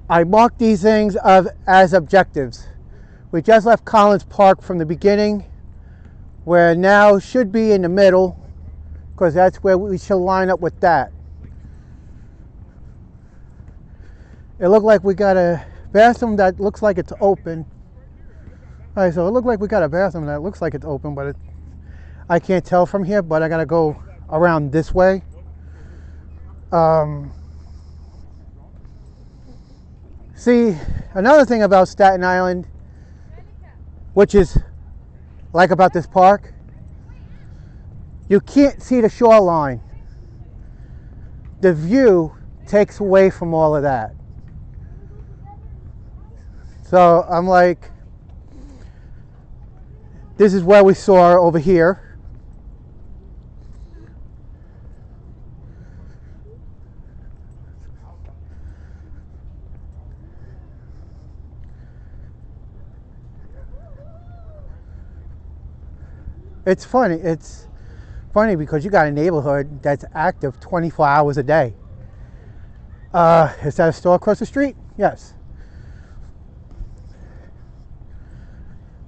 A: I marked these things as objectives. We just left Collins Park from the beginning. We're now should be in the middle, because that's where we should line up with that. It looked like we got a bathroom that looks like it's open. All right, so it looked like we got a bathroom that looks like it's open, but I can't tell from here, but I gotta go around this way. See, another thing about Staten Island, which is like about this park, you can't see the shoreline. The view takes away from all of that. So I'm like, this is where we saw over here. It's funny. It's funny because you got a neighborhood that's active 24 hours a day. Is that a store across the street? Yes.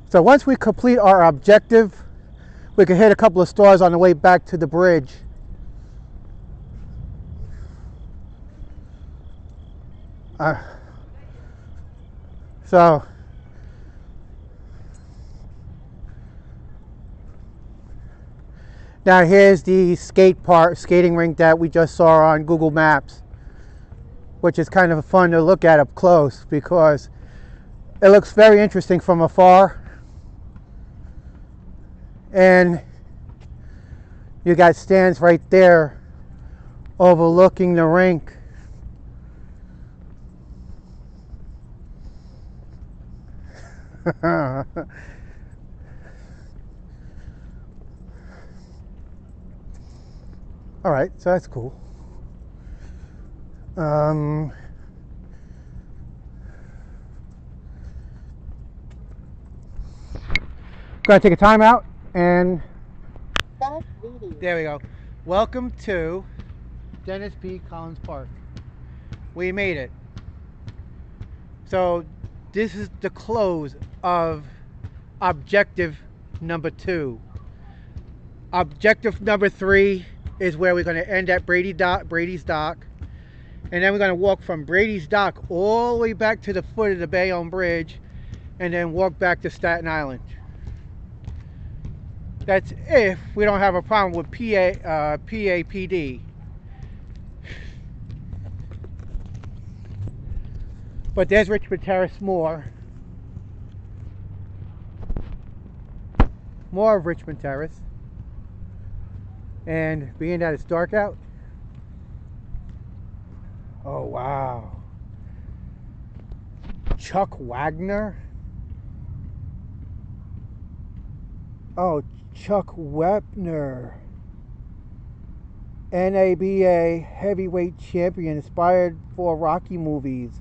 A: So once we complete our objective, we can hit a couple of stores on the way back to the bridge. So now here's the skating rink that we just saw on Google Maps, which is kind of fun to look at up close because it looks very interesting from afar. And you got stands right there overlooking the rink. All right, so that's cool. Gonna take a time out and there we go. Welcome to Dennis P. Collins Park. We made it. So this is the close of objective number 2. Objective number 3 is where we're going to end at Brady's Dock. And then we're going to walk from Brady's Dock all the way back to the foot of the Bayonne Bridge and then walk back to Staten Island. That's if we don't have a problem with PAPD. But there's Richmond Terrace more. More of Richmond Terrace. And being that it's dark out. Oh, wow. Chuck Wagner. Oh, Chuck Wepner. NABA heavyweight champion, inspired for Rocky movies.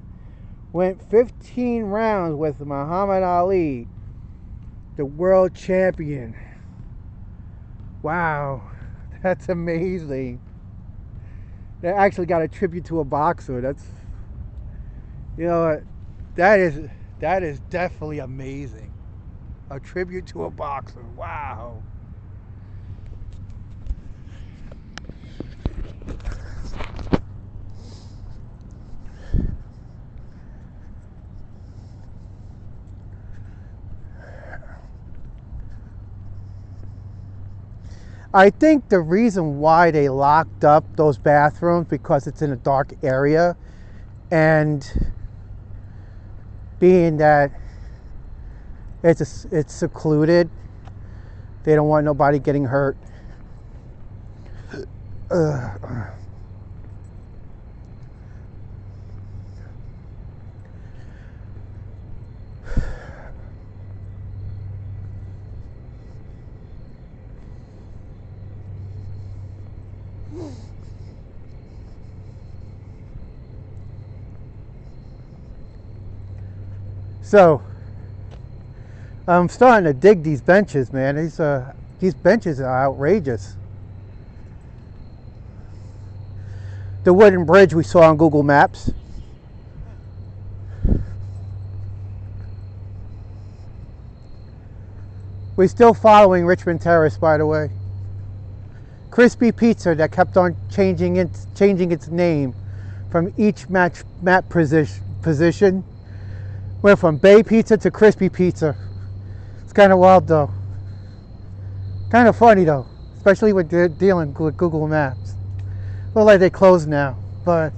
A: Went 15 rounds with Muhammad Ali, the world champion. Wow, that's amazing. They actually got a tribute to a boxer. That's, you know, that is definitely amazing. A tribute to a boxer. Wow. I think the reason why they locked up those bathrooms because it's in a dark area, and being that it's secluded, they don't want nobody getting hurt. So I'm starting to dig these benches, man. These benches are outrageous. The wooden bridge we saw on Google Maps. We're still following Richmond Terrace, by the way. Crispy Pizza that kept on changing its name from each map position. Went from Bay Pizza to Crispy Pizza. It's kind of wild though. Kind of funny though, especially when they're dealing with Google Maps. Look like they closed now, but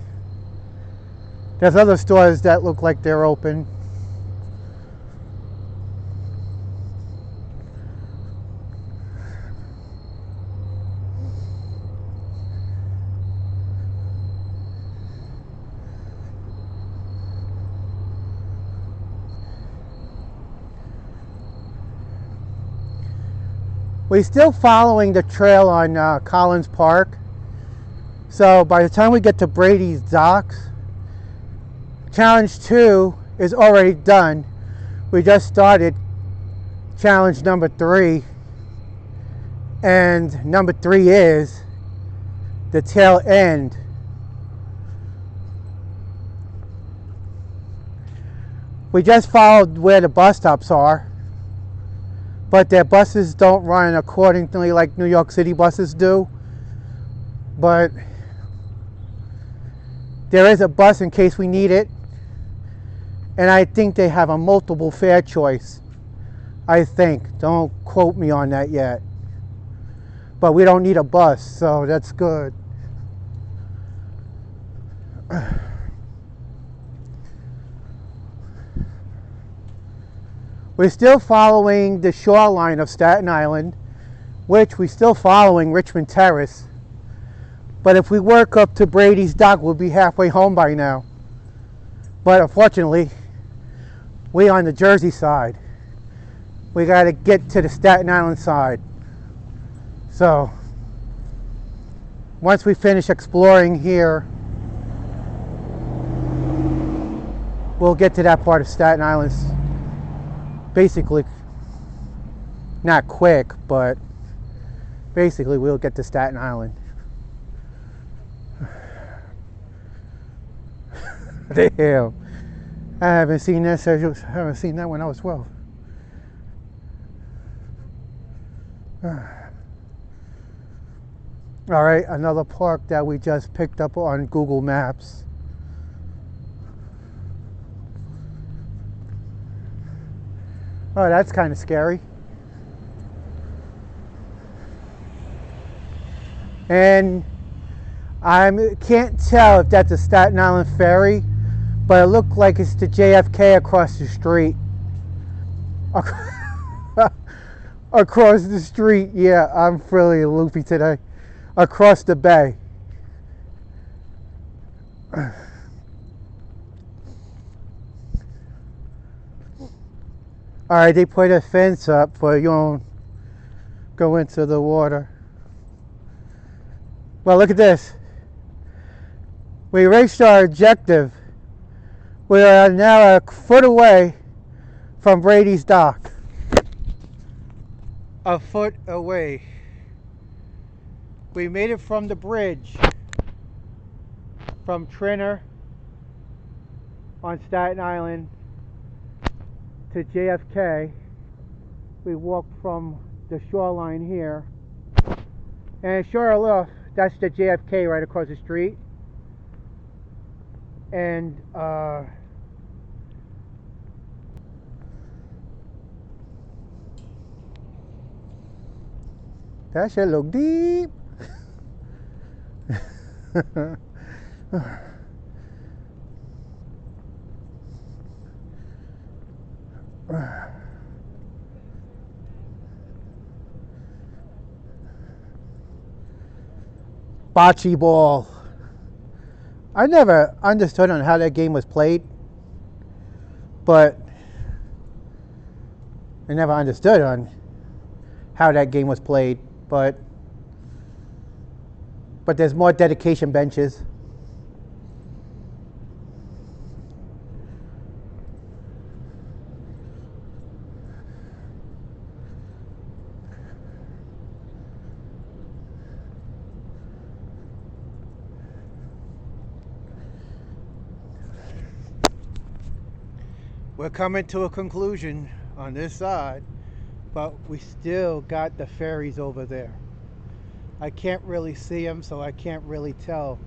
A: there's other stores that look like they're open. We're still following the trail on Collins Park. So by the time we get to Brady Dock, challenge 2 is already done. We just started challenge number 3. And number 3 is the tail end. We just followed where the bus stops are. But their buses don't run accordingly like New York City buses do. But there is a bus in case we need it. And I think they have a multiple fare choice. I think. Don't quote me on that yet. But we don't need a bus, so that's good. We're still following the shoreline of Staten Island, which we're still following Richmond Terrace. But if we work up to Brady's Dock, we'll be halfway home by now. But unfortunately, we're on the Jersey side. We got to get to the Staten Island side. So, once we finish exploring here, we'll get to that part of Staten Island. Basically, not quick, but basically we'll get to Staten Island. Damn, I haven't seen this. I haven't seen that when I was 12. All right, another park that we just picked up on Google Maps. Oh, that's kind of scary. And I can't tell if that's a Staten Island ferry, but it looked like it's the JFK across the street. Across the street, yeah, I'm really loopy today. Across the bay. Alright, they put a fence up for you don't go into the water. Well, look at this. We reached our objective. We are now a foot away from Brady's Dock. A foot away. We made it from the bridge from Trinner on Staten Island to JFK. We walked from the shoreline here, and sure enough, that's the JFK right across the street. And that shit look deep. Bocce ball. I never understood on how that game was played, but I never understood on how that game was played, but there's more dedication benches. We're coming to a conclusion on this side, but we still got the ferries over there. I can't really see them, so I can't really tell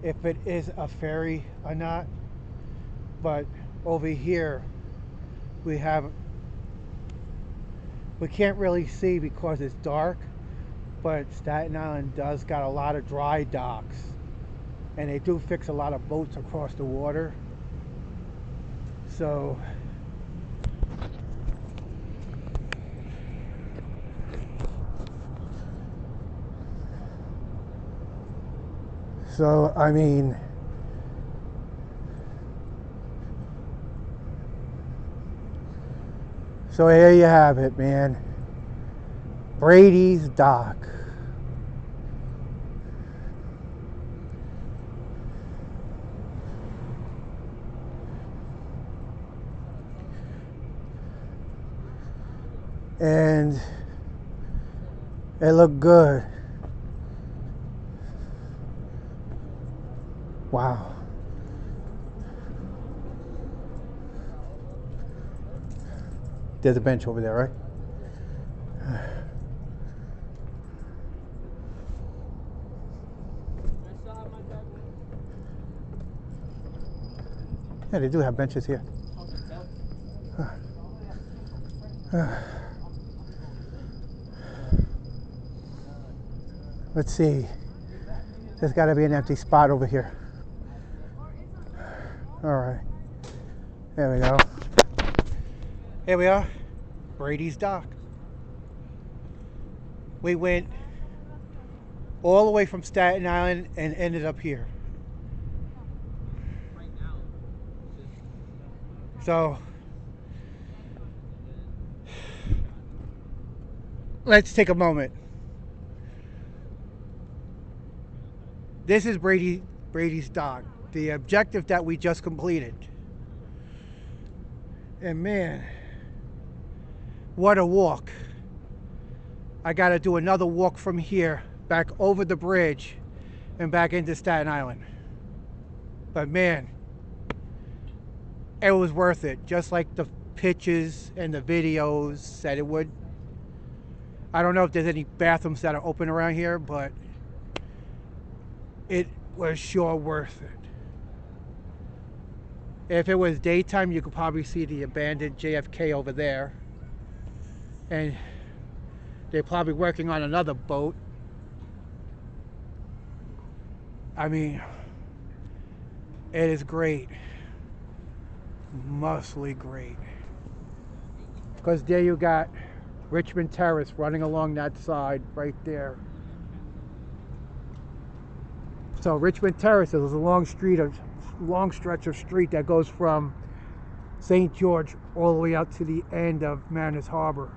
A: if it is a ferry or not. But over here, we can't really see because it's dark, but Staten Island does got a lot of dry docks, and they do fix a lot of boats across the water. So I mean, so here you have it, man. Brady's Dock. And it looked good. Wow. There's a bench over there, right? Yeah, they do have benches here. Let's see. There's got to be an empty spot over here. All right. There we go. Here we are. Brady's Dock. We went all the way from Staten Island and ended up here. So let's take a moment. This is Brady's Dock, the objective that we just completed. And man, what a walk. I gotta do another walk from here, back over the bridge and back into Staten Island. But man, it was worth it, just like the pictures and the videos said it would. I don't know if there's any bathrooms that are open around here, but it was sure worth it. If it was daytime, you could probably see the abandoned JFK over there. And they're probably working on another boat. I mean, it is great. mostly great. Because there you got Richmond Terrace running along that side right there. So Richmond Terrace is a long stretch of street that goes from St. George all the way out to the end of Mariners Harbor.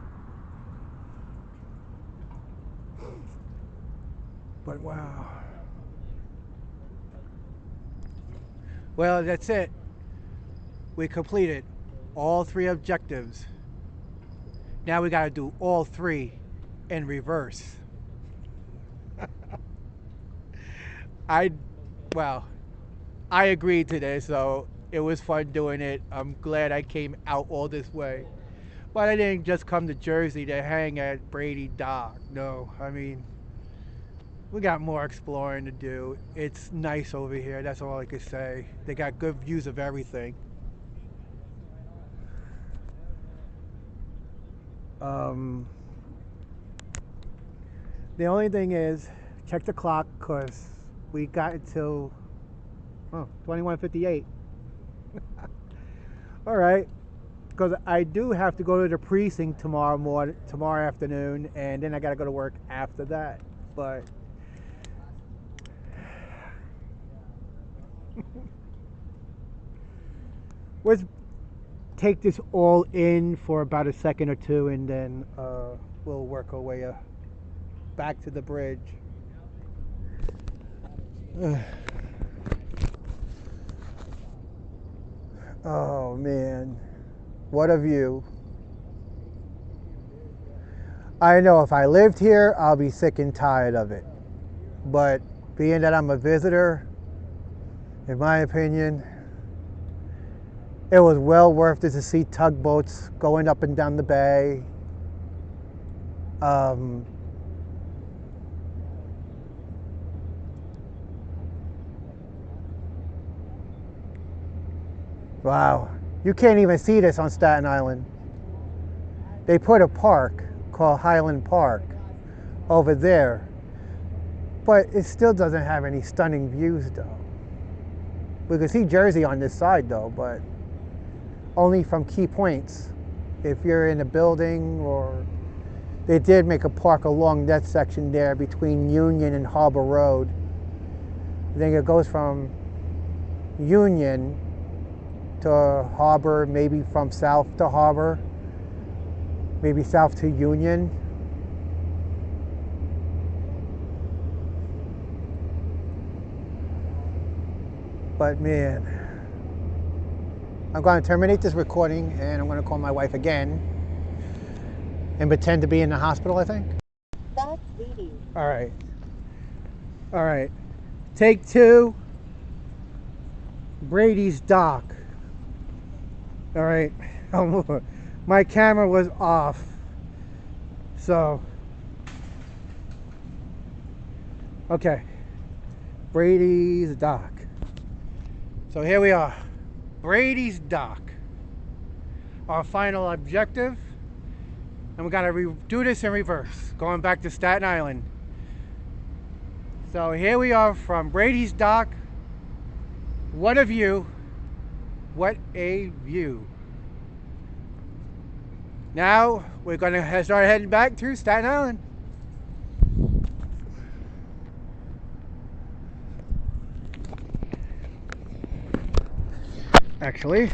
A: But wow. Well, that's it. We completed all 3 objectives. Now we got to do all 3 in reverse. I agreed today, so it was fun doing it. I'm glad I came out all this way. But I didn't just come to Jersey to hang at Brady Dock. No, I mean, we got more exploring to do. It's nice over here, that's all I could say. They got good views of everything. The only thing is, check the clock, because we got until 21:58. All right, because I do have to go to the precinct tomorrow afternoon, and then I got to go to work after that. But let's take this all in for about a second or two, and then we'll work our way back to the bridge. Oh man, what a view. I know if I lived here, I'll be sick and tired of it. But being that I'm a visitor, in my opinion, it was well worth it to see tugboats going up and down the bay. Wow, you can't even see this on Staten Island. They put a park called Highland Park over there, but it still doesn't have any stunning views though. We can see Jersey on this side though, but only from key points. If you're in a building, or they did make a park along that section there between Union and Harbor Road. I think it goes from Union to Harbor, maybe from south to Harbor, maybe south to Union. But man, I'm going to terminate this recording, and I'm going to call my wife again and pretend to be in the hospital, I think.
B: That's Brady.
A: All right. All right. Take 2. Brady's Dock. All right. My camera was off. So. Okay. Brady's Dock. So here we are. Brady's Dock. Our final objective. And we gotta do this in reverse, going back to Staten Island. So here we are from Brady's Dock. What a view. What a view. Now we're gonna start heading back to Staten Island. Actually,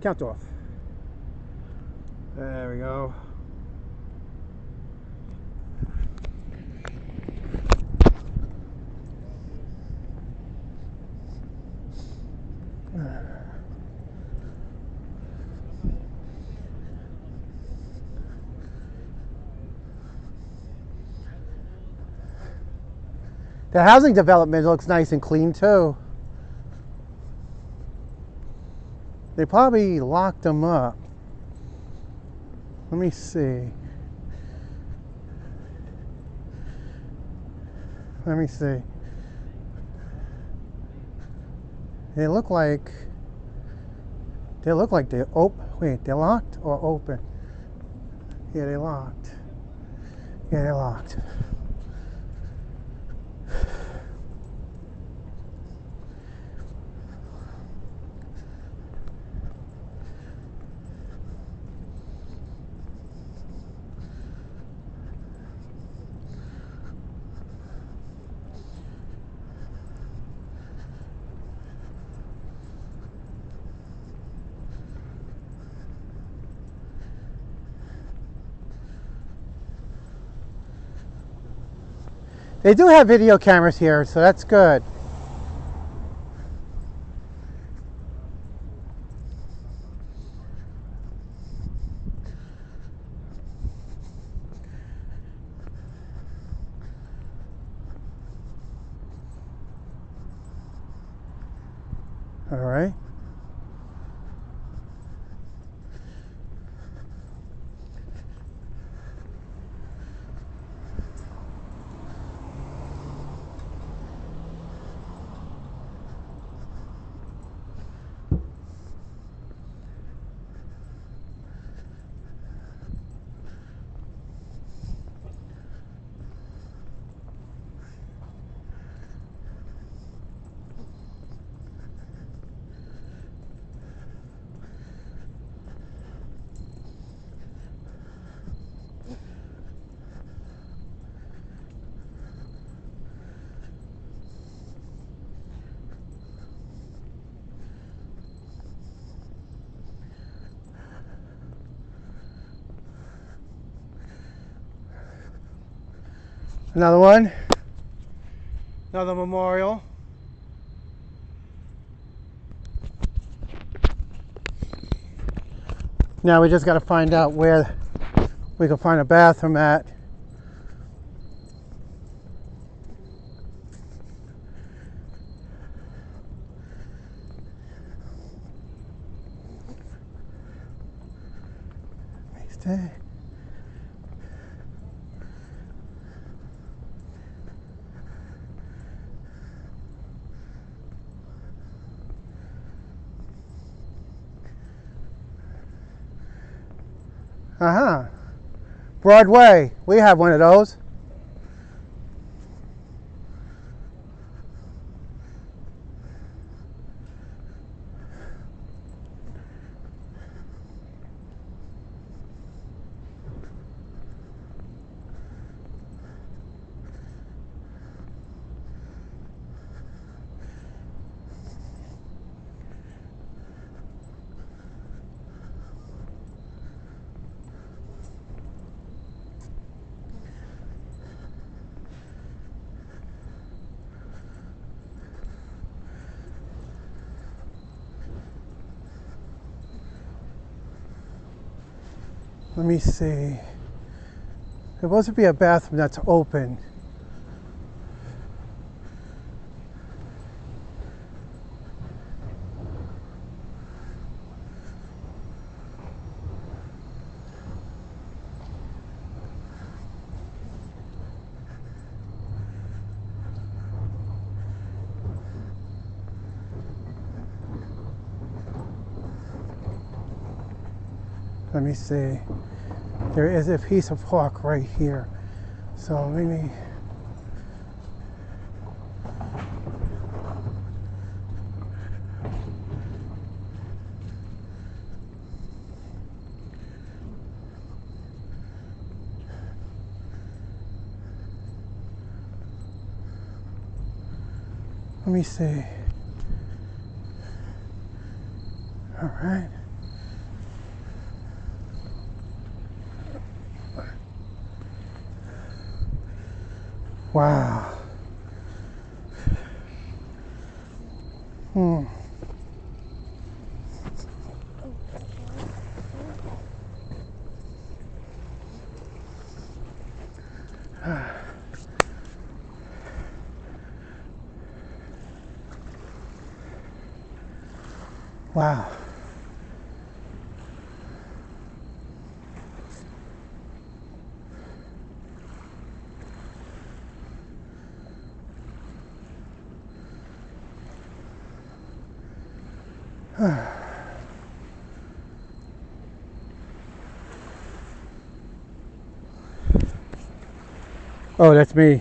A: count off. There we go. The housing development looks nice and clean too. They probably locked them up. Let me see. Let me see. They look like they're wait, they're locked or open? Yeah, they're locked. Yeah, they're locked. They do have video cameras here, so that's good. All right. Another one. Another memorial. Now we just got to find out where we can find a bathroom at. Stay. Uh-huh. Broadway. We have one of those. Let me see. There must be a bathroom that's open. Let me see. There is a piece of park right here. So maybe. Let me see. All right. Wow. Wow. Oh, that's me.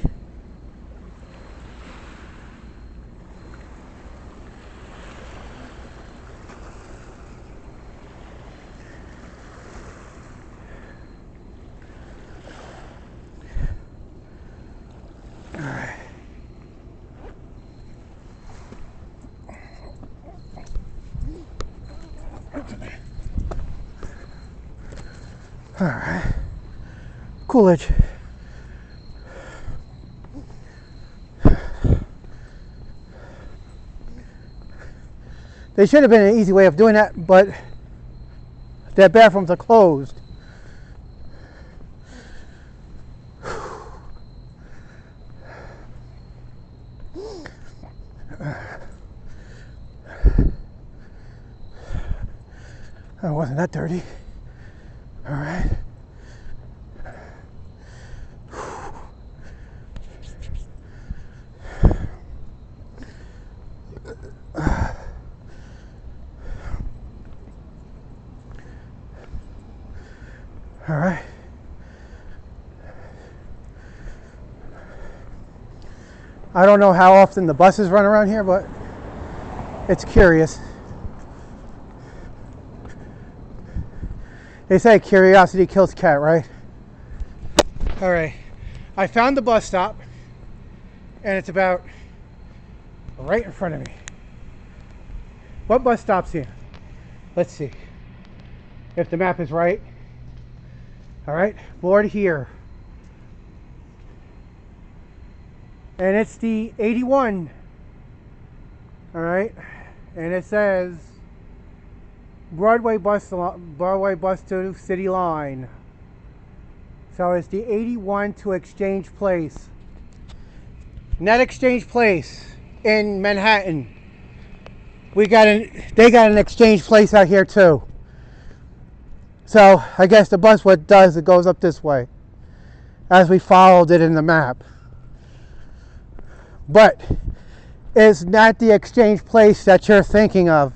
A: All right. Coolidge. There should have been an easy way of doing that, but their bathrooms are closed. Oh, it wasn't that dirty. All right. All right. I don't know how often the buses run around here, but it's curious. They say curiosity kills cat, right? All right. I found the bus stop, and it's about right in front of me. What bus stop's here? Let's see if the map is right. All right, board here. And it's the 81. All right, and it says Broadway bus to City Line. So it's the 81 to Exchange Place. Not Exchange Place in Manhattan. They got an Exchange Place out here too. So I guess the bus what does, it goes up this way, as we followed it in the map. But it's not the Exchange Place that you're thinking of.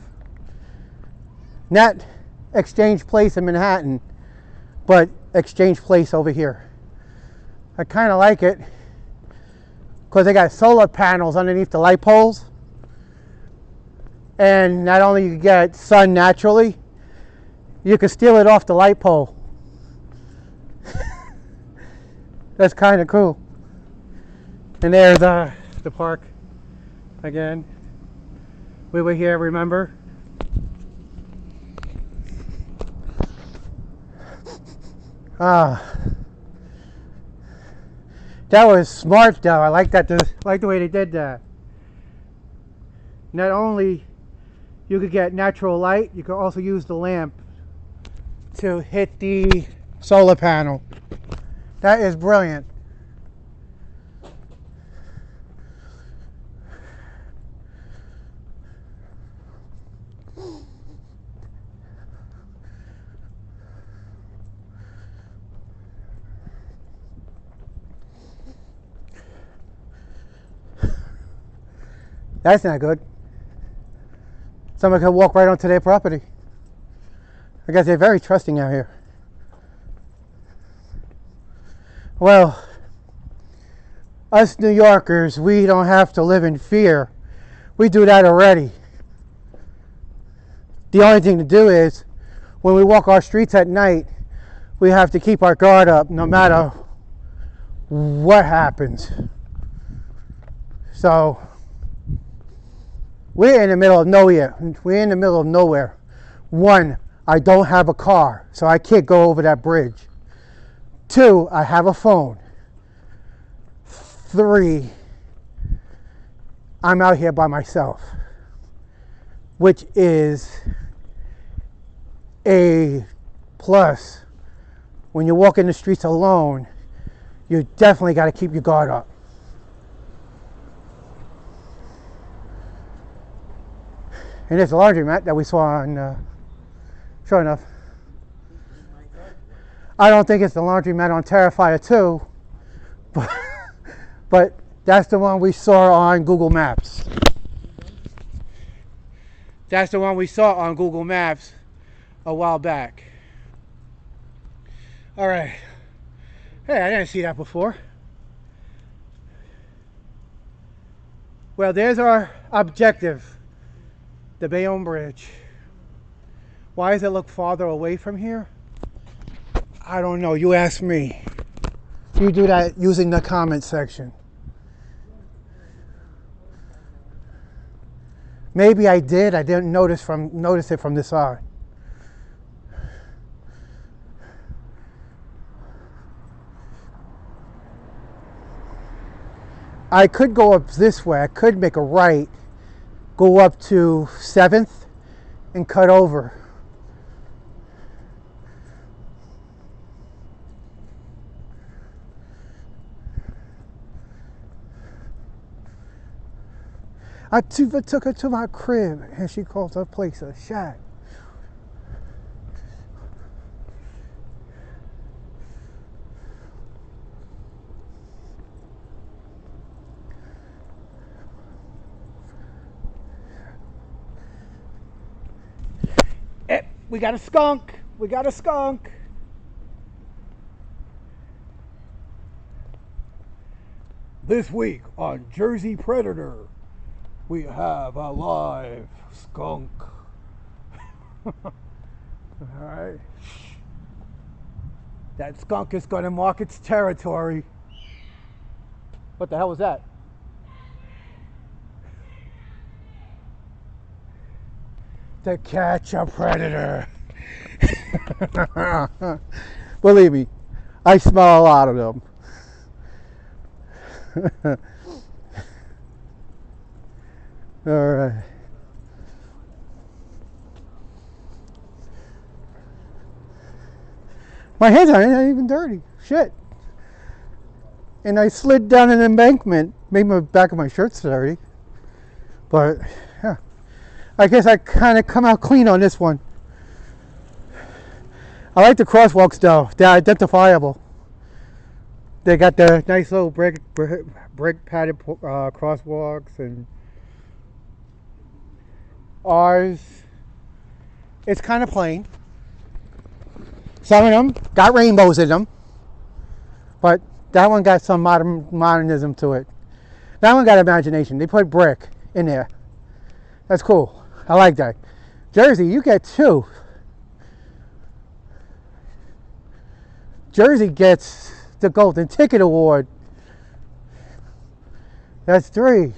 A: Not Exchange Place in Manhattan, but Exchange Place over here. I kind of like it because they got solar panels underneath the light poles. And not only you get sun naturally, you can steal it off the light pole. That's kind of cool. And there's the park again. We were here, remember? That was smart though. I like that. Like the way they did that. Not only you could get natural light, you could also use the lamp to hit the solar panel. That is brilliant. That's not good. Someone could walk right onto their property. I guess they're very trusting out here. Well, us New Yorkers, we don't have to live in fear. We do that already. The only thing to do is, when we walk our streets at night, we have to keep our guard up no matter what happens. So, we're in the middle of nowhere. We're in the middle of nowhere. One, I don't have a car, so I can't go over that bridge. Two, I have a phone. Three, I'm out here by myself, which is a plus. When you walk in the streets alone, you definitely got to keep your guard up. And there's a laundromat that we saw on, sure enough. I don't think it's the laundromat on Terrifier 2, but that's the one we saw on Google Maps. That's the one we saw on Google Maps a while back. All right. Hey, I didn't see that before. Well, there's our objective. The Bayonne Bridge. Why does it look farther away from here? I don't know. You ask me. You do that using the comment section. Maybe I did. I didn't notice it from this side. I could go up this way. I could make a right, go up to 7th, and cut over. I took her to my crib and she calls her place a shack. We got a skunk. We got a skunk. This week on Jersey Predator, we have a live skunk. Alright. That skunk is going to mark its territory. What the hell was that? To catch a predator. Believe me, I smell a lot of them. All right. My hands aren't even dirty. Shit. And I slid down an embankment. Made my back of my shirt's dirty. But yeah, I guess I kind of come out clean on this one. I like the crosswalks though. They're identifiable. They got the nice little brick padded crosswalks, and ours, it's kind of plain. Some of them got rainbows in them, but that one got some modernism to it. That one got imagination. They put brick in there. That's cool. I like that. Jersey, you get 2. Jersey gets the Golden Ticket Award. That's 3.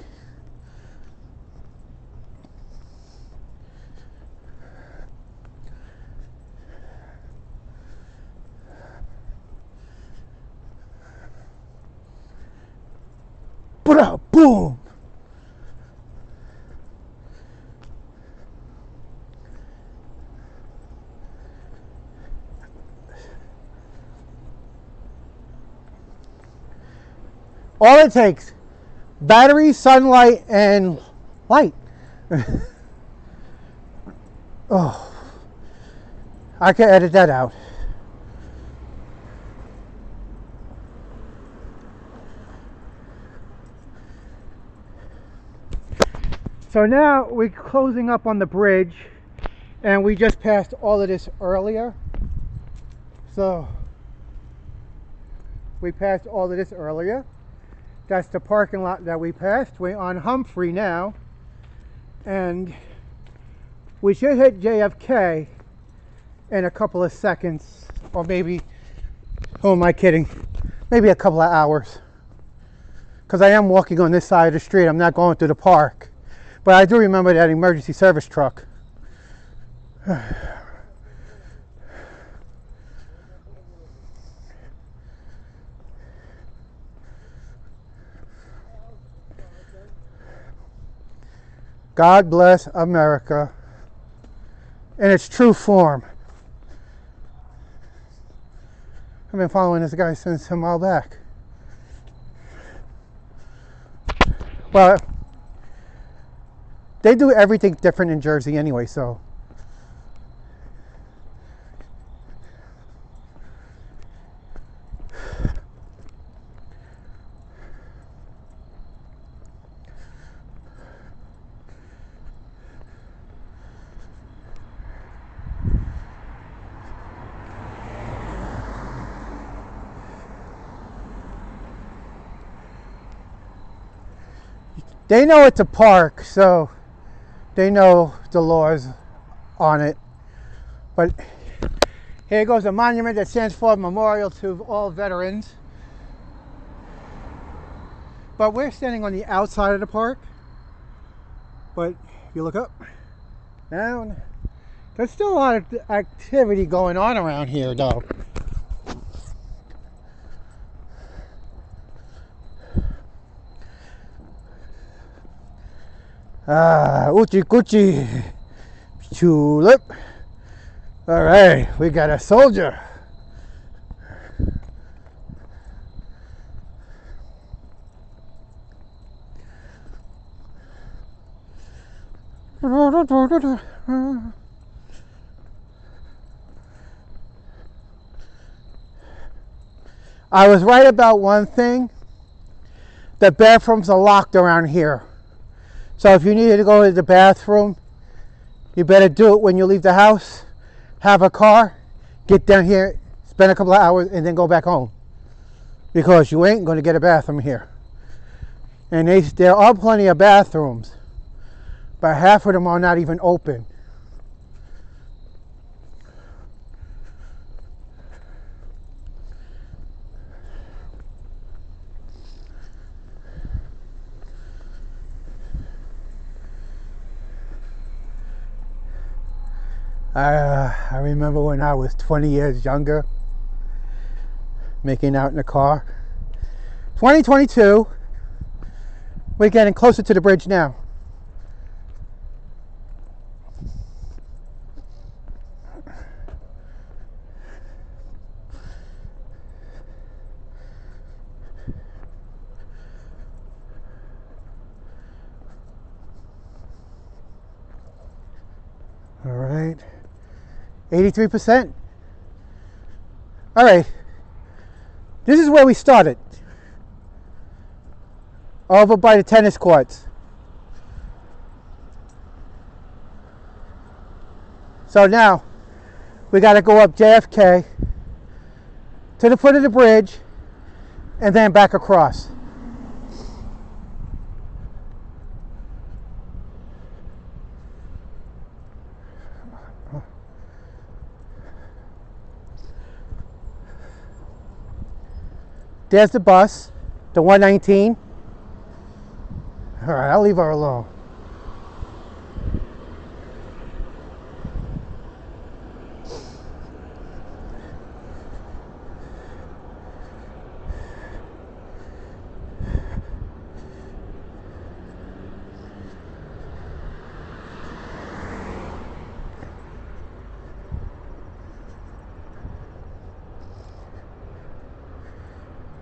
A: Boom! All it takes, battery, sunlight, and light. Oh, I can edit that out. So now we're closing up on the bridge, and we just passed all of this earlier. So we passed all of this earlier. That's the parking lot that we passed. We're on Humphrey now, and we should hit JFK in a couple of seconds, or maybe, who am I kidding, maybe a couple of hours, because I am walking on this side of the street. I'm not going through the park, but I do remember that emergency service truck. God bless America in its true form. I've been following this guy since a while back. Well, they do everything different in Jersey anyway, so. They know it's a park, so they know the laws on it. But here goes a monument that stands for Memorial to all veterans. But we're standing on the outside of the park. But if you look up, down, there's still a lot of activity going on around here though. Uchi Kuchi. Tulip. All right, we got a soldier. I was right about one thing. The bathrooms are locked around here. So if you needed to go to the bathroom, you better do it when you leave the house. Have a car, get down here, spend a couple of hours, and then go back home. Because you ain't going to get a bathroom here. And there are plenty of bathrooms, but half of them are not even open. I remember when I was 20 years younger, making out in a car. 2022, we're getting closer to the bridge now. All right. 83%. All right. This is where we started. Over by the tennis courts. So now we got to go up JFK to the foot of the bridge and then back across. There's the bus, the 119. All right, I'll leave her alone.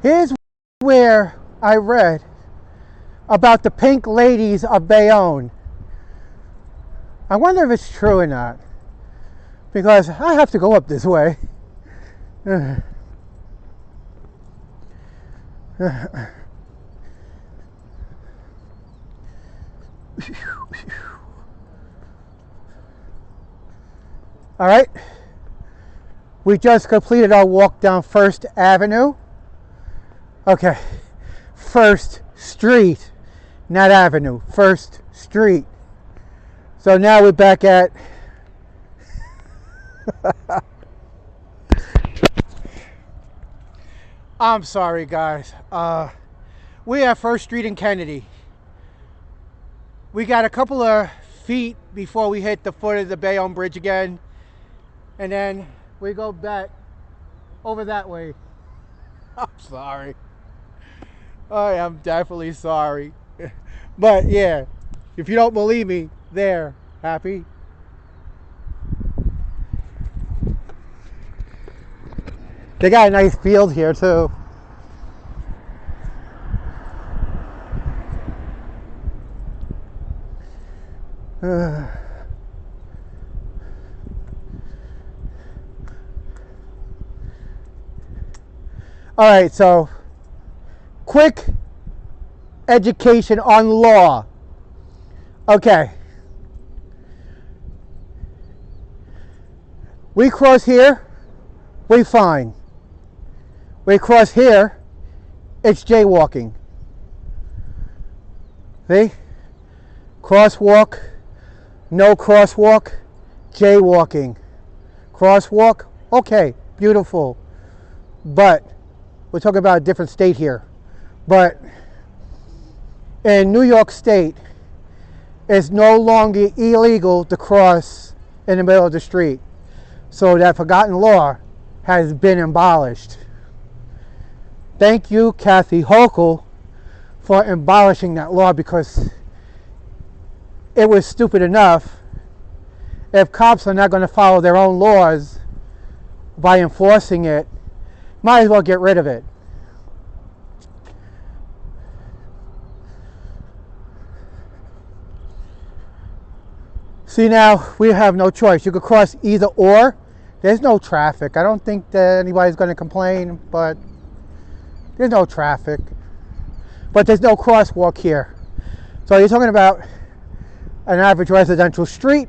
A: Here's where I read about the pink ladies of Bayonne. I wonder if it's true or not, because I have to go up this way. All right, we just completed our walk down First Avenue. Okay, First Street, not Avenue, First Street. So now we're back at I'm sorry guys, we're at First Street in Kennedy. We got a couple of feet before we hit the foot of the Bayonne Bridge again, and then we go back over that way. I'm sorry. I am definitely sorry. But yeah, if you don't believe me, there, happy? They got a nice field here too. All right, so quick education on law. Okay. We cross here, we fine. We cross here, it's jaywalking. See? Crosswalk, no crosswalk, jaywalking. Crosswalk, okay, beautiful. But we're talking about a different state here. But in New York State, it's no longer illegal to cross in the middle of the street. So that forgotten law has been abolished. Thank you, Kathy Hochul, for abolishing that law, because it was stupid enough if cops are not going to follow their own laws by enforcing it, might as well get rid of it. See, now we have no choice. You could cross either or. There's no traffic. I don't think that anybody's going to complain, but there's no traffic. But there's no crosswalk here. So you're talking about an average residential street.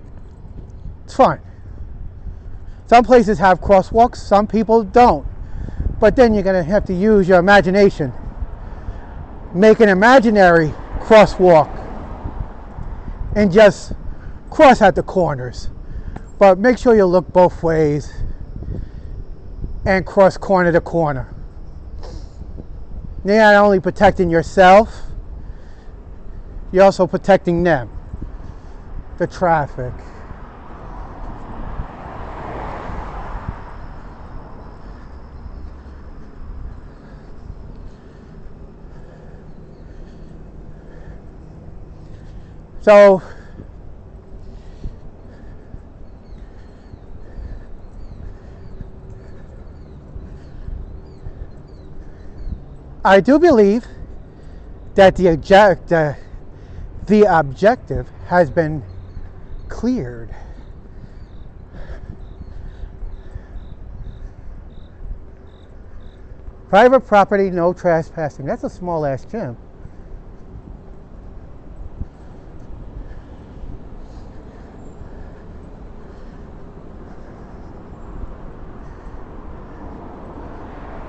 A: It's fine. Some places have crosswalks, some people don't. But then you're going to have to use your imagination. Make an imaginary crosswalk and just cross at the corners. But make sure you look both ways and cross corner to corner. You're not only protecting yourself, you're also protecting them, the traffic. So I do believe that the objective has been cleared. Private property, no trespassing. That's a small ass gym.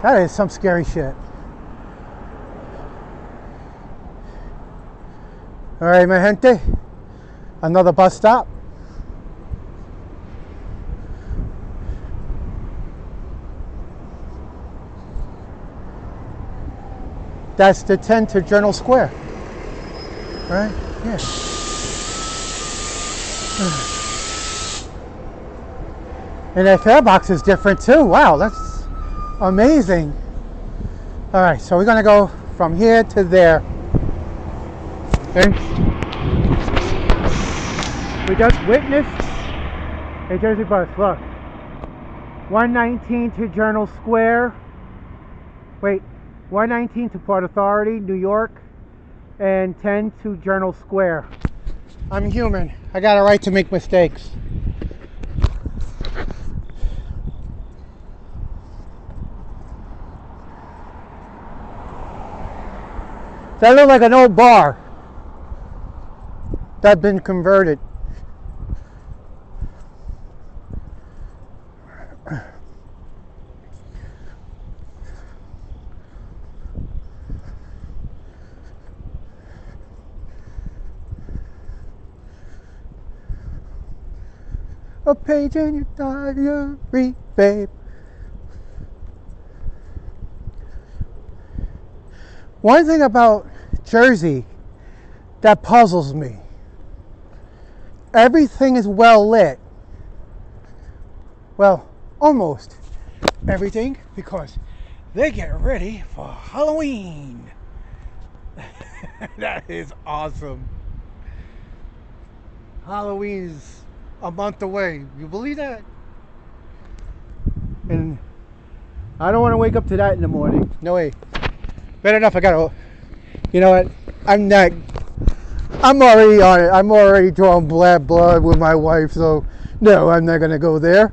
A: That is some scary shit. All right, mi gente, another bus stop. That's the 10 to Journal Square, right? Yeah. And that fare box is different too. Wow, that's amazing. All right, so we're gonna go from here to there. Okay. We just witnessed a Jersey bus. Look, 119 to Journal Square. Wait, 119 to Port Authority, New York, and 10 to Journal Square. I'm human. I got a right to make mistakes. That looked like an old bar that's been converted. A page in your diary, babe. One thing about Jersey that puzzles me, everything is well lit. Well, almost everything, because they get ready for Halloween. That is awesome. Halloween's a month away. You believe that? And I don't want to wake up to that in the morning. No way. Better enough, I gotta, you know what? I'm already on it. I'm already drawing bad blood with my wife, so no, I'm not gonna go there.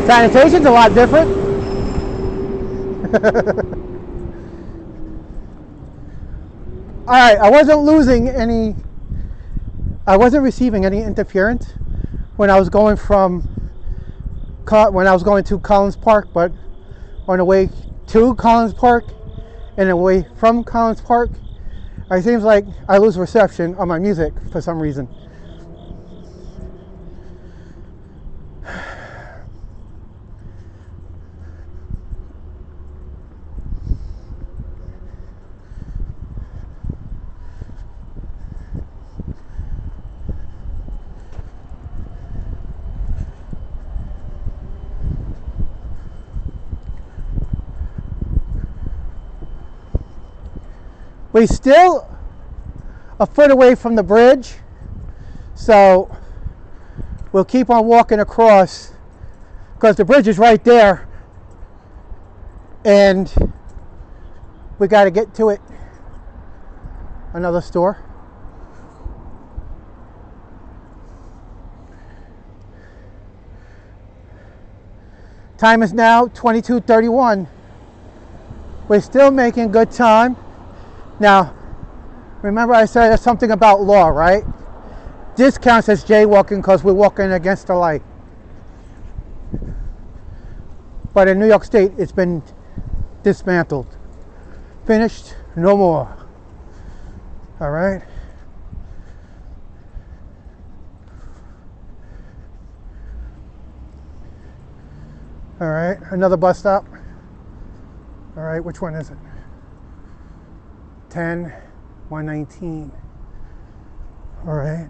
A: Sanitation's a lot different. Alright, I wasn't receiving any interference when I was going to Collins Park, but on the way to Collins Park and away from Collins Park, it seems like I lose reception on my music for some reason. We're still a foot away from the bridge, so we'll keep on walking across because the bridge is right there and we got to get to it. Another store. Time is now 22:31. We're still making good time. Now, remember I said something about law, right? This counts as jaywalking because we're walking against the light. But in New York State, it's been dismantled. Finished, no more. All right? All right, another bus stop. All right, which one is it? 10, 119. All right.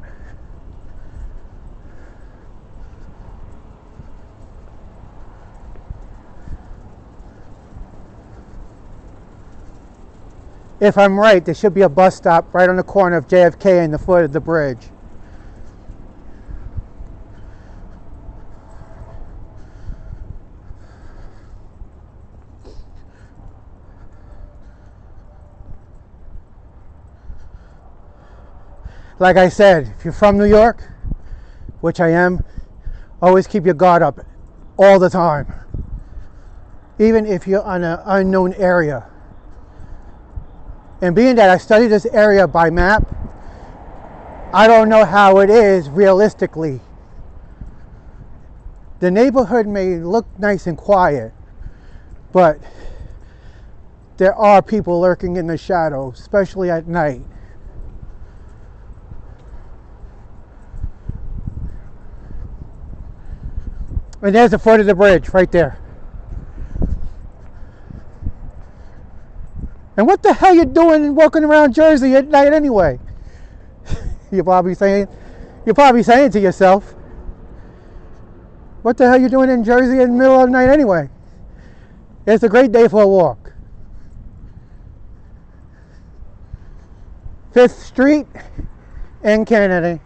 A: If I'm right, there should be a bus stop right on the corner of JFK and the foot of the bridge. Like I said, if you're from New York, which I am, always keep your guard up all the time. Even if you're on an unknown area. And being that I studied this area by map, I don't know how it is realistically. The neighborhood may look nice and quiet, but there are people lurking in the shadows, especially at night. And there's the foot of the bridge right there. And what the hell you doing walking around Jersey at night anyway? You're probably saying to yourself, what the hell you doing in Jersey in the middle of the night anyway? It's a great day for a walk. 5th Street in Kennedy.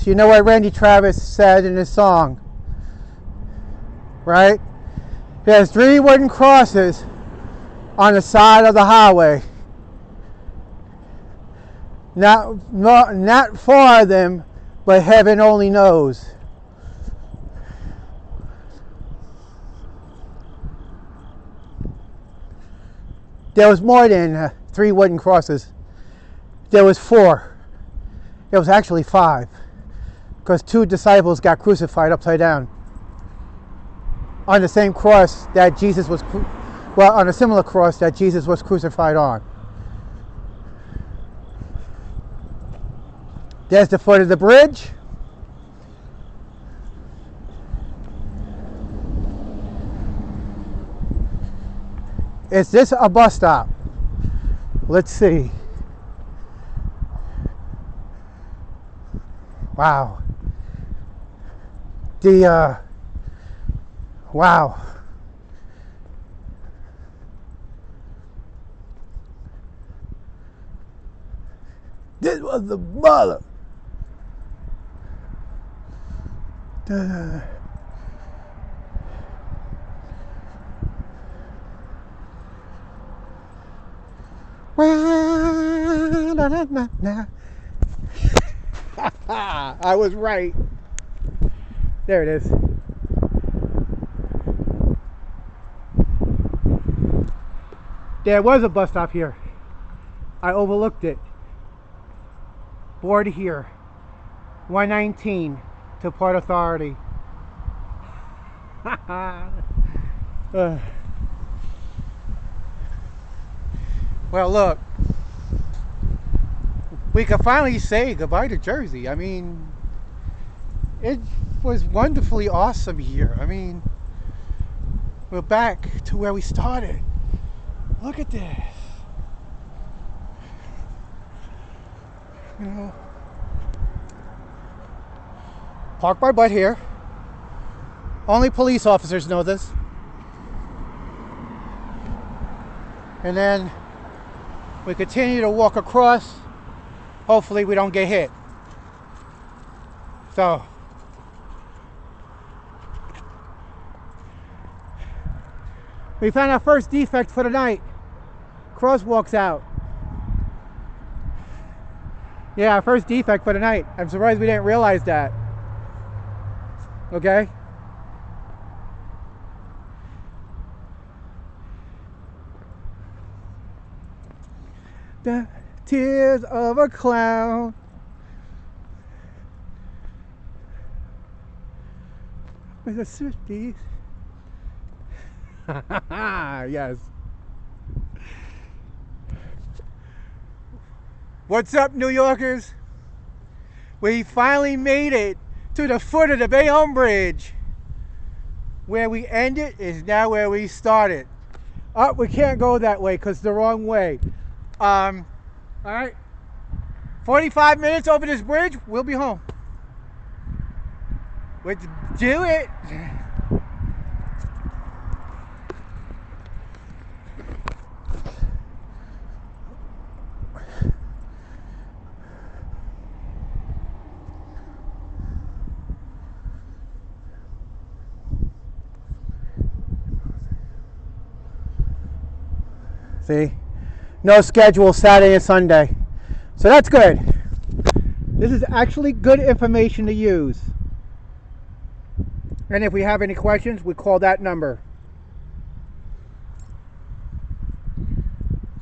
A: You know what Randy Travis said in his song, right? There's 3 wooden crosses on the side of the highway. Not 4 of them, but heaven only knows. There was more than 3 wooden crosses. There was 4. It was actually 5, because 2 disciples got crucified upside down on the same cross that Jesus was, on a similar cross that Jesus was crucified on. There's the foot of the bridge. Is this a bus stop? Let's see. Wow. Wow. This was the mother. I was right. There it is. There was a bus stop here. I overlooked it. Board here. 119 to Port Authority. Well, look, we can finally say goodbye to Jersey. I mean, it was wonderfully awesome here. I mean, we're back to where we started. Look at this. You know, park my butt here. Only police officers know this. And then we continue to walk across. Hopefully we don't get hit. So we found our first defect for the night. Crosswalk's out. Yeah, our first defect for the night. I'm surprised we didn't realize that. Okay? The tears of a clown. With the Swifties. Yes. What's up, New Yorkers? We finally made it to the foot of the Bayonne Bridge. Where we ended is now where we started. Oh, we can't go that way because it's the wrong way. All right. 45 minutes over this bridge, we'll be home. Let's do it. See? No schedule Saturday and Sunday. So that's good. This is actually good information to use. And if we have any questions, we call that number.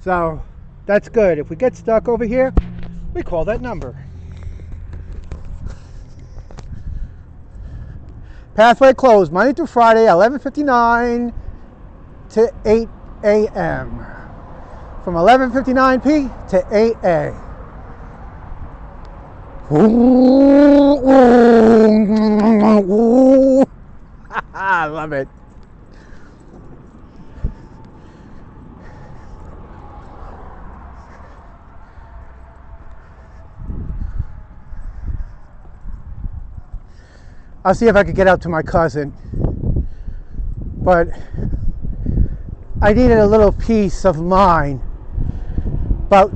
A: So that's good. If we get stuck over here, we call that number. Pathway closed Monday through Friday, 11:59 to 8 a.m. From 11:59 p. to 8 a. I love it. I'll see if I can get out to my cousin, but I needed a little peace of mind. But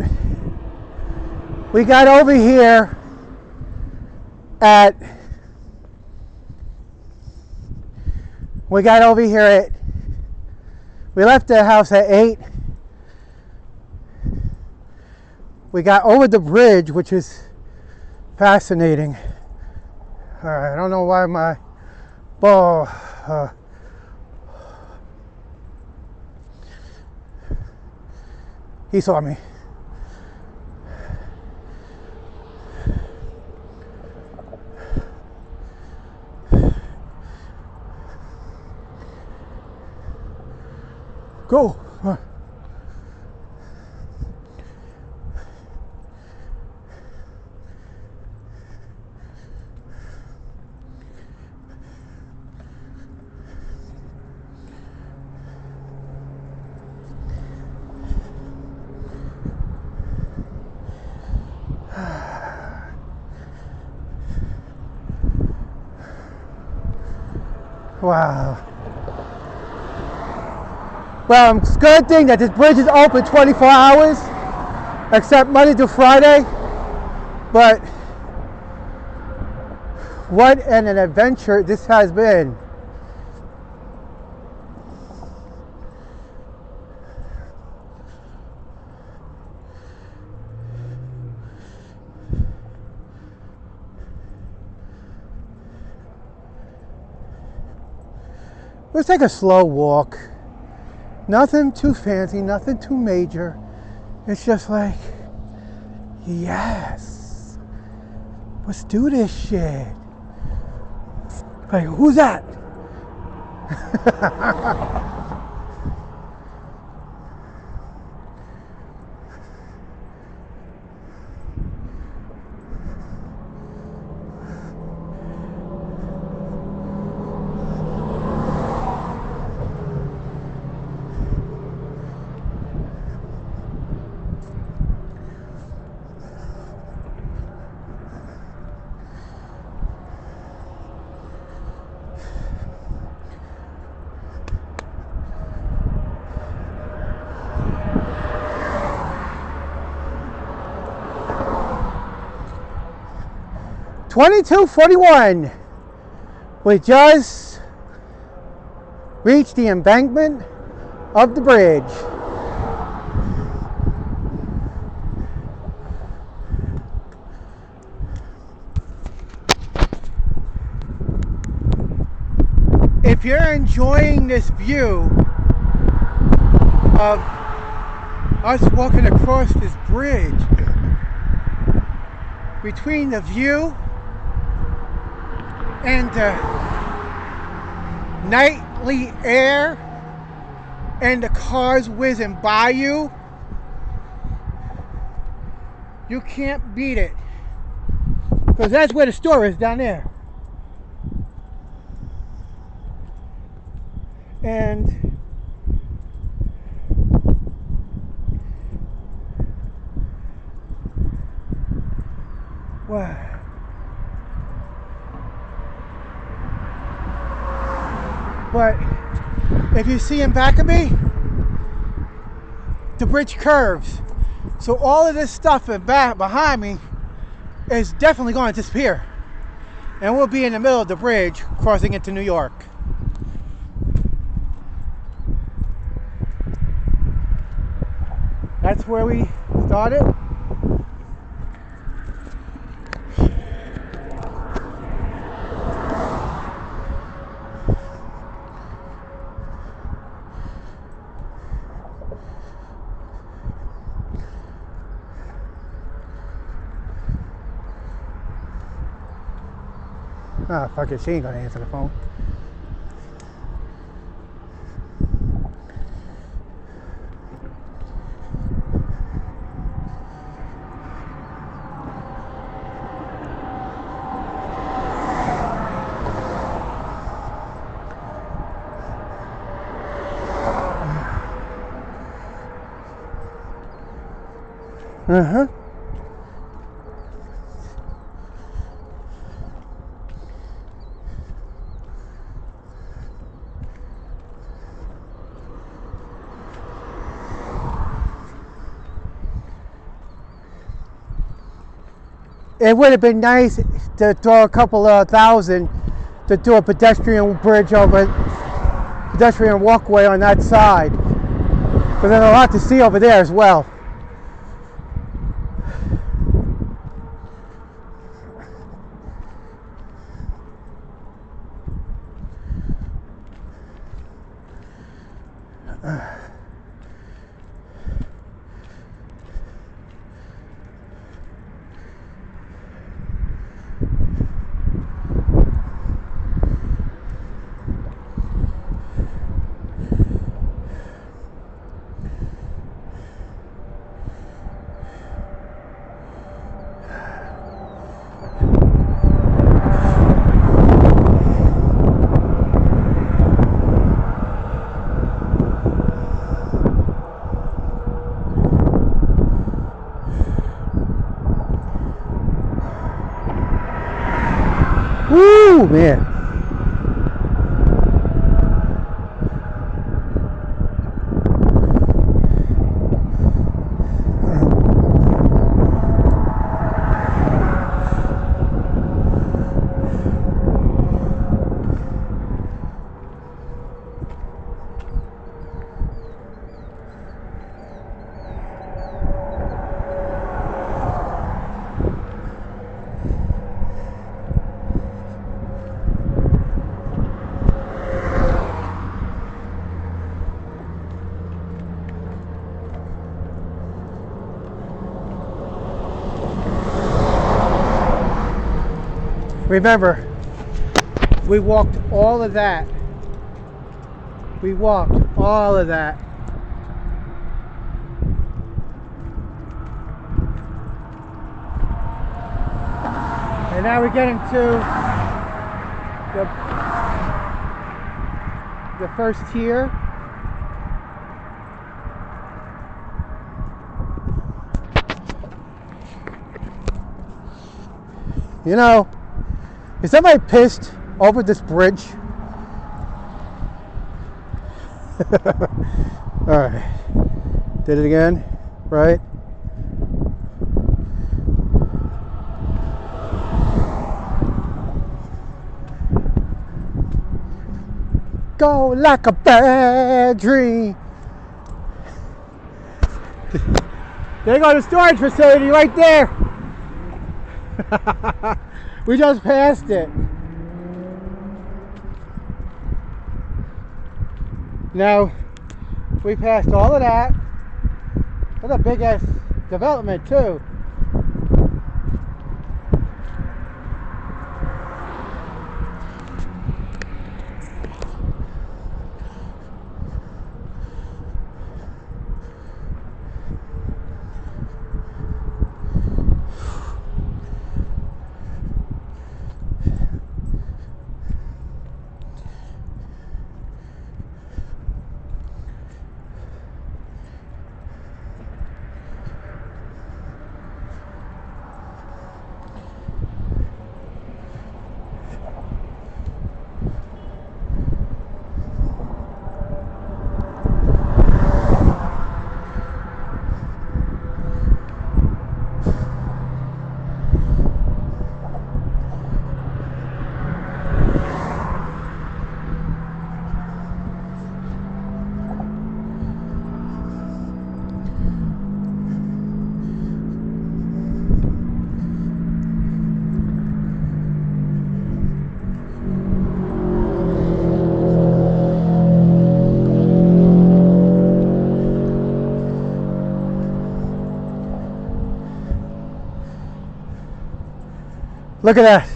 A: we got over here at we left the house at 8. We got over the bridge, which is fascinating. I don't know why my ball he saw me. Go. Wow. Well, it's a good thing that this bridge is open 24 hours, except Monday to Friday. But what an adventure this has been. Let's take a slow walk. Nothing too fancy, nothing too major. It's just like, yes, let's do this shit. Like, who's that? 22:41. We just reached the embankment of the bridge. If you're enjoying this view of us walking across this bridge, between the view and the nightly air and the cars whizzing by you, you can't beat it. Because that's where the store is, down there. And wow. But if you see in back of me, the bridge curves. So all of this stuff in back behind me is definitely going to disappear. And we'll be in the middle of the bridge crossing into New York. That's where we started. Ah, fuck it, she ain't gonna answer the phone. Uh-huh. It would have been nice to throw a couple of thousand to do a pedestrian bridge over, pedestrian walkway on that side. But there's a lot to see over there as well. Woo, man. Remember, we walked all of that. We walked all of that. And now we're getting to the first tier. You know, is somebody pissed over this bridge? Alright. Did it again, right? go like a bad dream. There you go, the storage facility right there. We just passed it. Now, we passed all of that. That's a big ass development too. Look at that.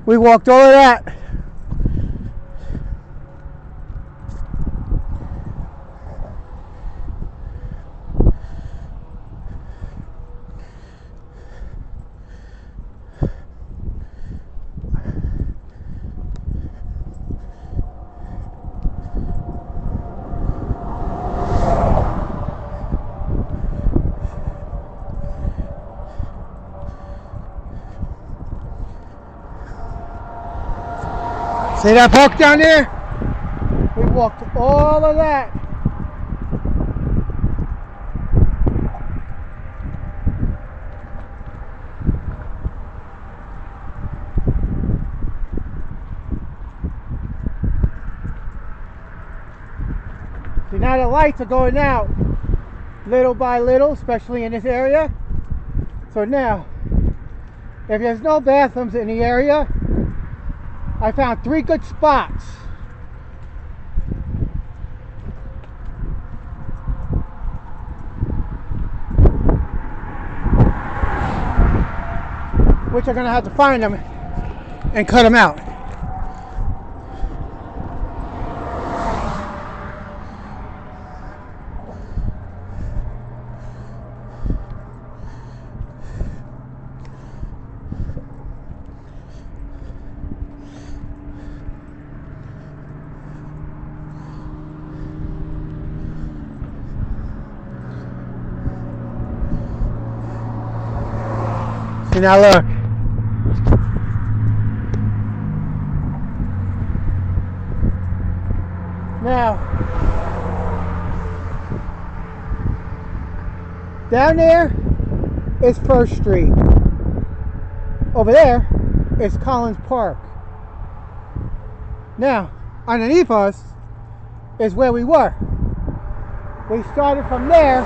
A: We walked all of that. See that park down there? We walked all of that. See, now the lights are going out little by little, especially in this area. So now, if there's no bathrooms in the area, I found 3 good spots. Which I'm gonna have to find them and cut them out. See, now look. Now, down there is First Street. Over there is Collins Park. Now, underneath us is where we were. We started from there,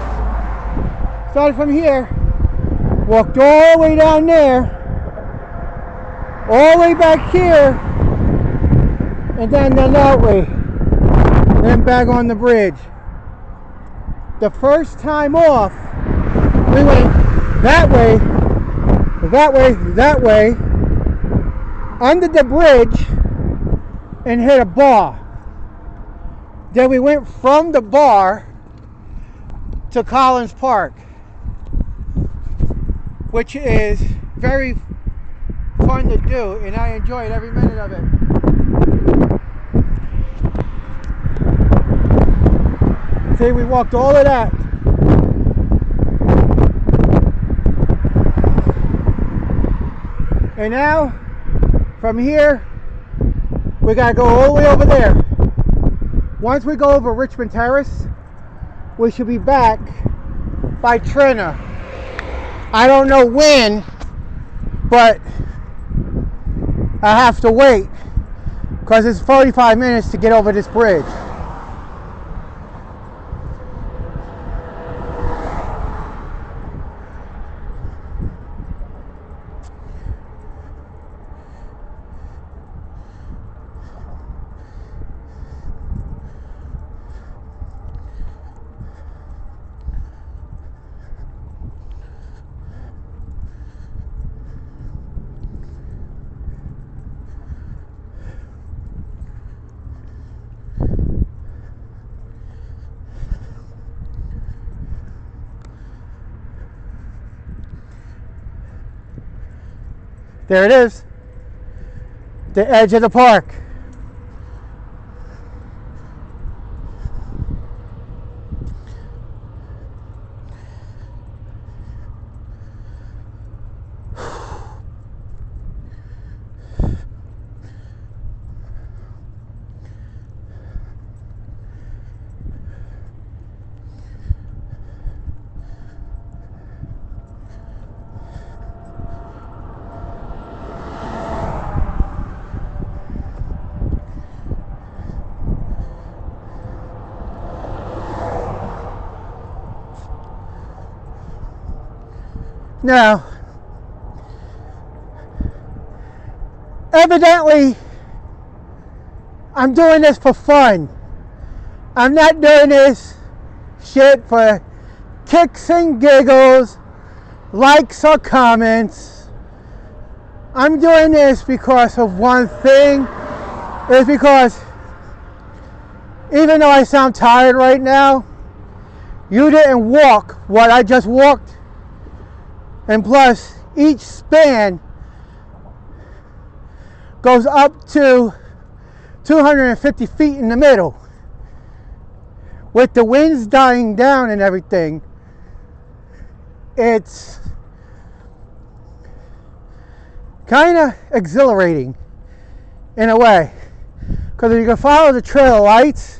A: started from here, walked all the way down there, all the way back here, and then that way, then back on the bridge. The first time off, we went that way, that way, that way, under the bridge, and hit a bar. Then we went from the bar to Collins Park, which is very fun to do, and I enjoyed every minute of it. See, we walked all of that. And now, from here, we gotta go all the way over there. Once we go over Richmond Terrace, we should be back by Trina. I don't know when, but I have to wait because it's 45 minutes to get over this bridge. There it is, the edge of the park. Now, evidently, I'm doing this for fun. I'm not doing this shit for kicks and giggles, likes or comments. I'm doing this because of one thing. It's because even though I sound tired right now, you didn't walk what I just walked. And plus, each span goes up to 250 feet in the middle. With the winds dying down and everything, it's kind of exhilarating in a way. Because if you can follow the trail of lights,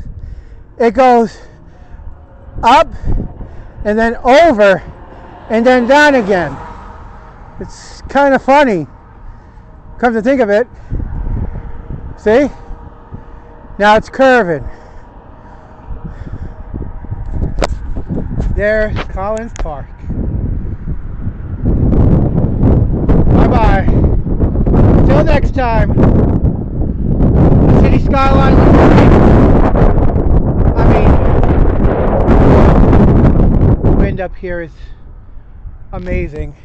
A: it goes up and then over and then down again. It's kind of funny, come to think of it. See? Now it's curving. There's Collins Park. Bye-bye. Until next time. The city skyline looks great. The wind up here is amazing.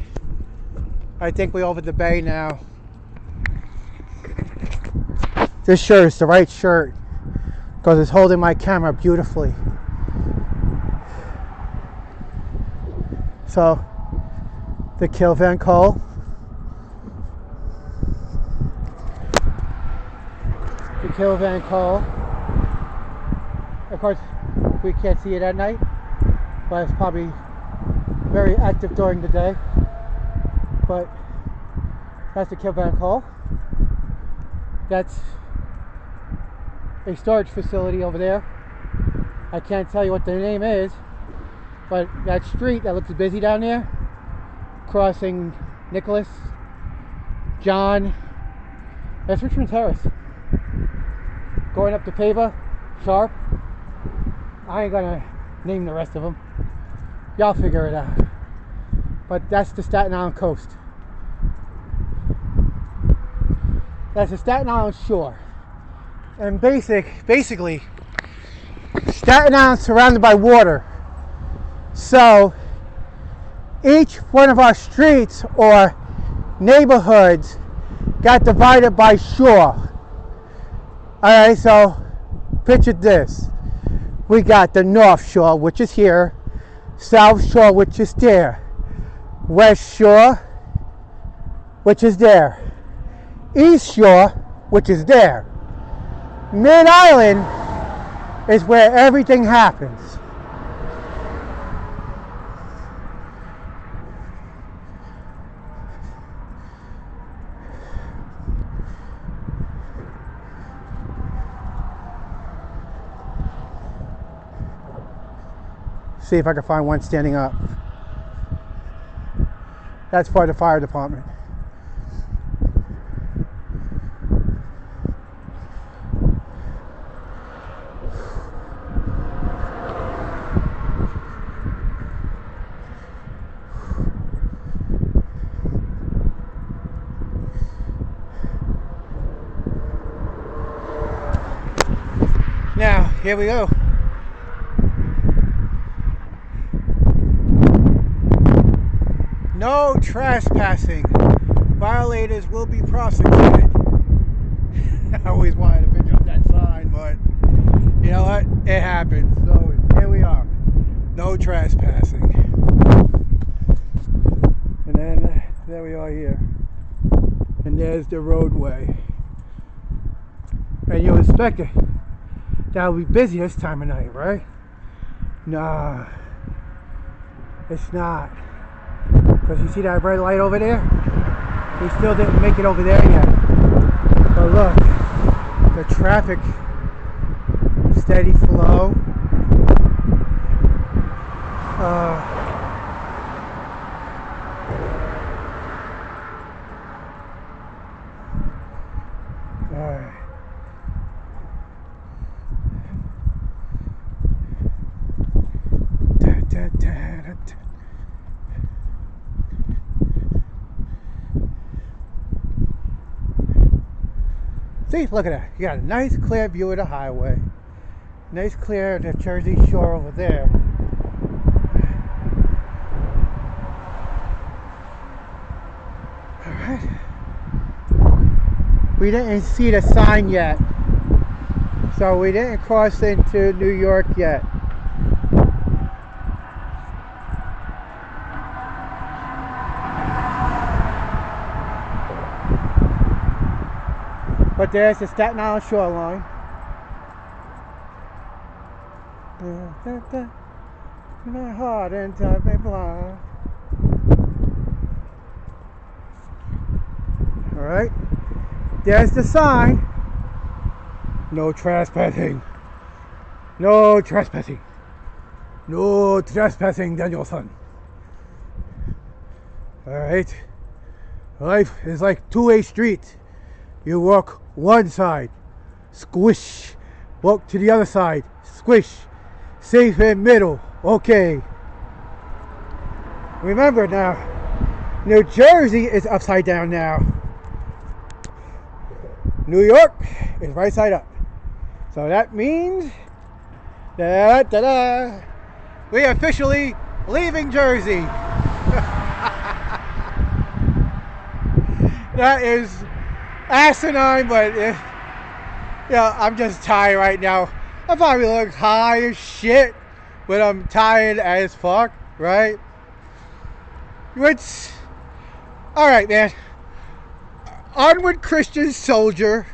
A: I think we're over the bay now. This shirt is the right shirt because it's holding my camera beautifully. So, the Kill Van Cole. The Kill Van Cole. Of course, we can't see it at night, but it's probably very active during the day. But that's the Kill Van Cole. That's a storage facility over there. I can't tell you what the name is, but that street that looks busy down there, crossing Nicholas, John, that's Richmond Terrace. Going up to Pava, Sharp. I ain't gonna name the rest of them. Y'all figure it out. But that's the Staten Island coast. That's the Staten Island shore. And basically, Staten Island surrounded by water. So, each one of our streets or neighborhoods got divided by shore. Alright, so picture this. We got the North Shore, which is here. South Shore, which is there. West Shore, which is there. East Shore, which is there. Mid-Island is where everything happens. See if I can find one standing up. That's for the fire department. Now, here we go. No trespassing. Violators will be prosecuted. I always wanted to pick up that sign, but you know what? It happens. So here we are. No trespassing. And then there we are here. And there's the roadway. And you'll expect it. That'll be busy this time of night, right? Nah. It's not. Because you see that red light over there? We still didn't make it over there yet. But look, the traffic, steady flow. Alright. See, look at that. You got a nice clear view of the highway. Nice clear of the Jersey Shore over there. Alright. We didn't see the sign yet. So we didn't cross into New York yet. But there's the Staten Island shoreline. My heart and time may blind. Alright. There's the sign. No trespassing. No trespassing. No trespassing, Danielson. Alright. Life is like two-way street. You walk one side, squish. Walk to the other side, squish. Safe in middle, okay. Remember now, New Jersey is upside down now. New York is right side up. So that means, we are officially leaving Jersey. That is asinine, but I'm just tired right now. I probably look high as shit, but I'm tired as fuck, right? Which, alright, man. Onward, Christian soldier.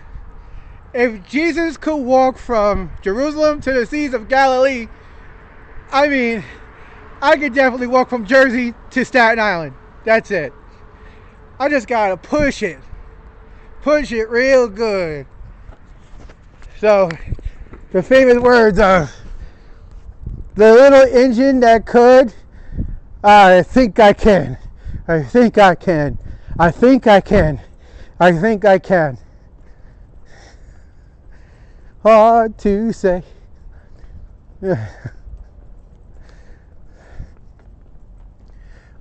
A: If Jesus could walk from Jerusalem to the seas of Galilee, I mean, I could definitely walk from Jersey to Staten Island. That's it. I just gotta push it. Push it real good. So, the famous words of the little engine that could, I think I can. I think I can. I think I can. I think I can. Hard to say.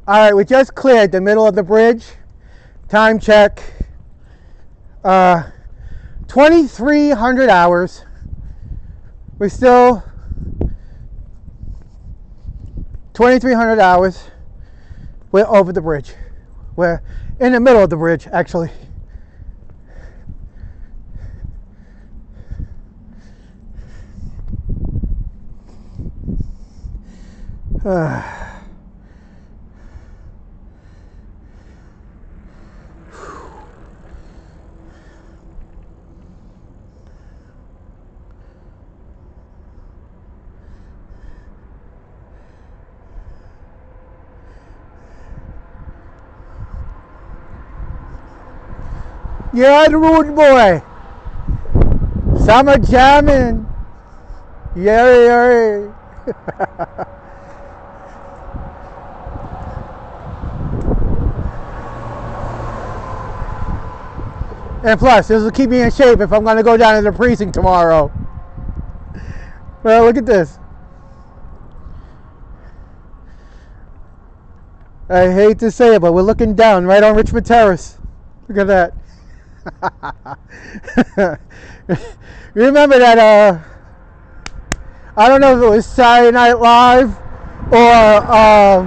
A: Alright, we just cleared the middle of the bridge. Time check. 2,300 hours. We're still 2,300 hours. We're over the bridge. We're in the middle of the bridge, actually. Yeah, the rude boy. Summer jamming. Yeah. And plus, this will keep me in shape if I'm going to go down to the precinct tomorrow. Well, look at this. I hate to say it, but we're looking down right on Richmond Terrace. Look at that. Remember that I don't know if it was Saturday Night Live or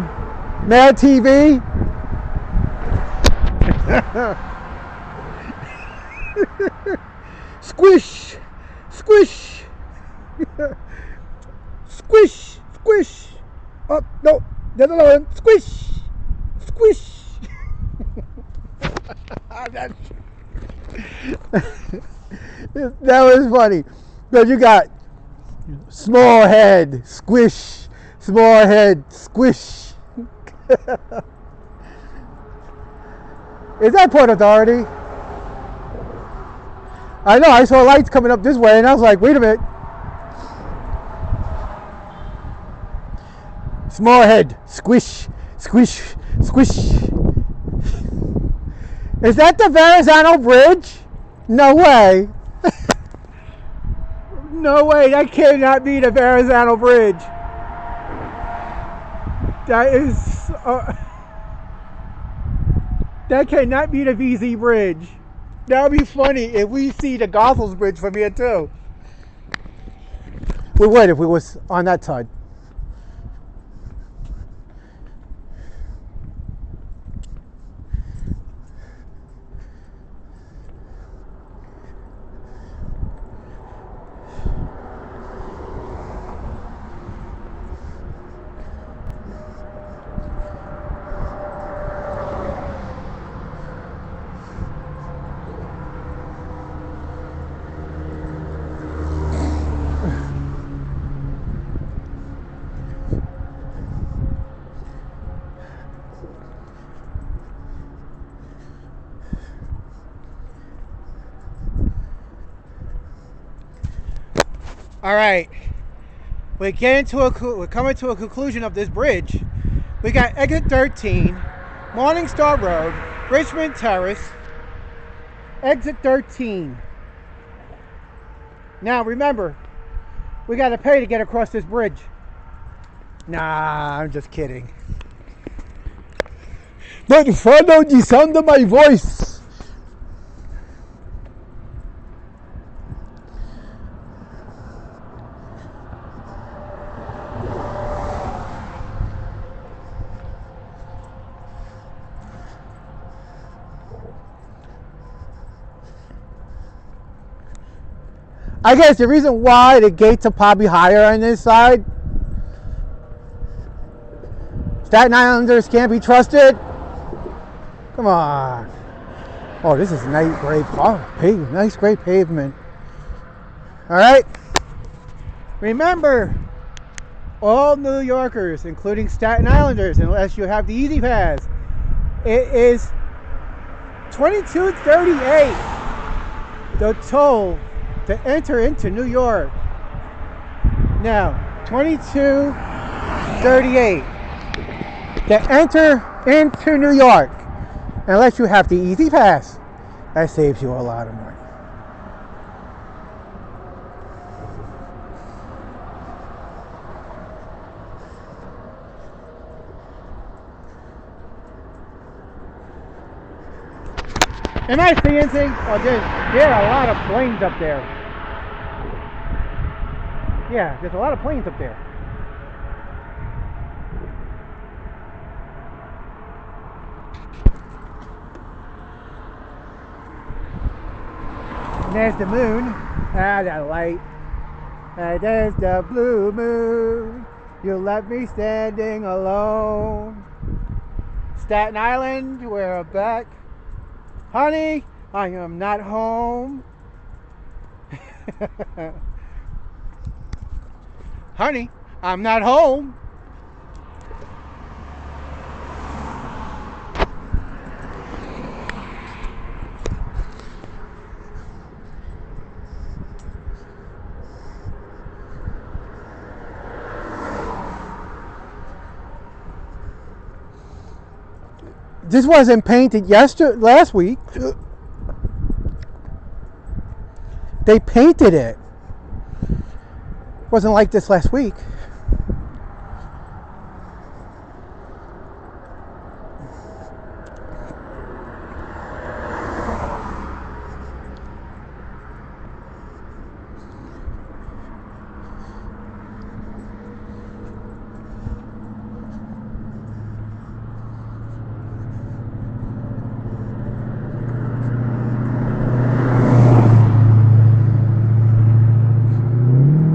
A: Mad TV. Squish, squish, squish, squish. Oh no, there's another one. Squish, squish. That was funny. But you got small head, squish, small head, squish. Is that Port Authority? I know, I saw lights coming up this way and I was like, wait a minute. Small head, squish, squish, squish. Is that the Verrazano Bridge? No way. No way, that cannot be the Verrazano Bridge. That is... that cannot be the VZ Bridge. That would be funny if we see the Gothels Bridge from here too. We would if we was on that side. All right, we're coming to a conclusion of this bridge. We got exit 13, Morningstar Road, Richmond Terrace, exit 13. Now remember, we got to pay to get across this bridge. Nah, I'm just kidding. But follow the sound of my voice. I guess the reason why the gates are probably higher on this side, Staten Islanders can't be trusted. Come on. Oh, this is nice, great pavement. All right. Remember, all New Yorkers, including Staten Islanders, unless you have the Easy Pass, it is $22.38. The toll to enter into New York. Now, $22.38 to enter into New York, unless you have the Easy Pass. That saves you a lot of money. Am I seeing anything? Oh, there are a lot of planes up there. Yeah, there's a lot of planes up there. And there's the moon. Ah, that light. There's the blue moon. You left me standing alone. Staten Island, we're back. Honey, I am not home. Honey, I'm not home. This wasn't painted last week. They painted it. Wasn't like this last week.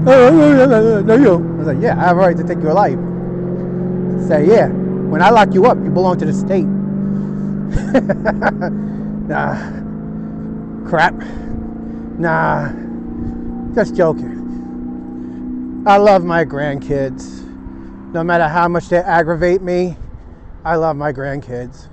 A: No, you. I was like, yeah, I have a right to take your life. Say, yeah. When I lock you up, you belong to the state. Nah. Crap. Nah. Just joking. I love my grandkids. No matter how much they aggravate me, I love my grandkids.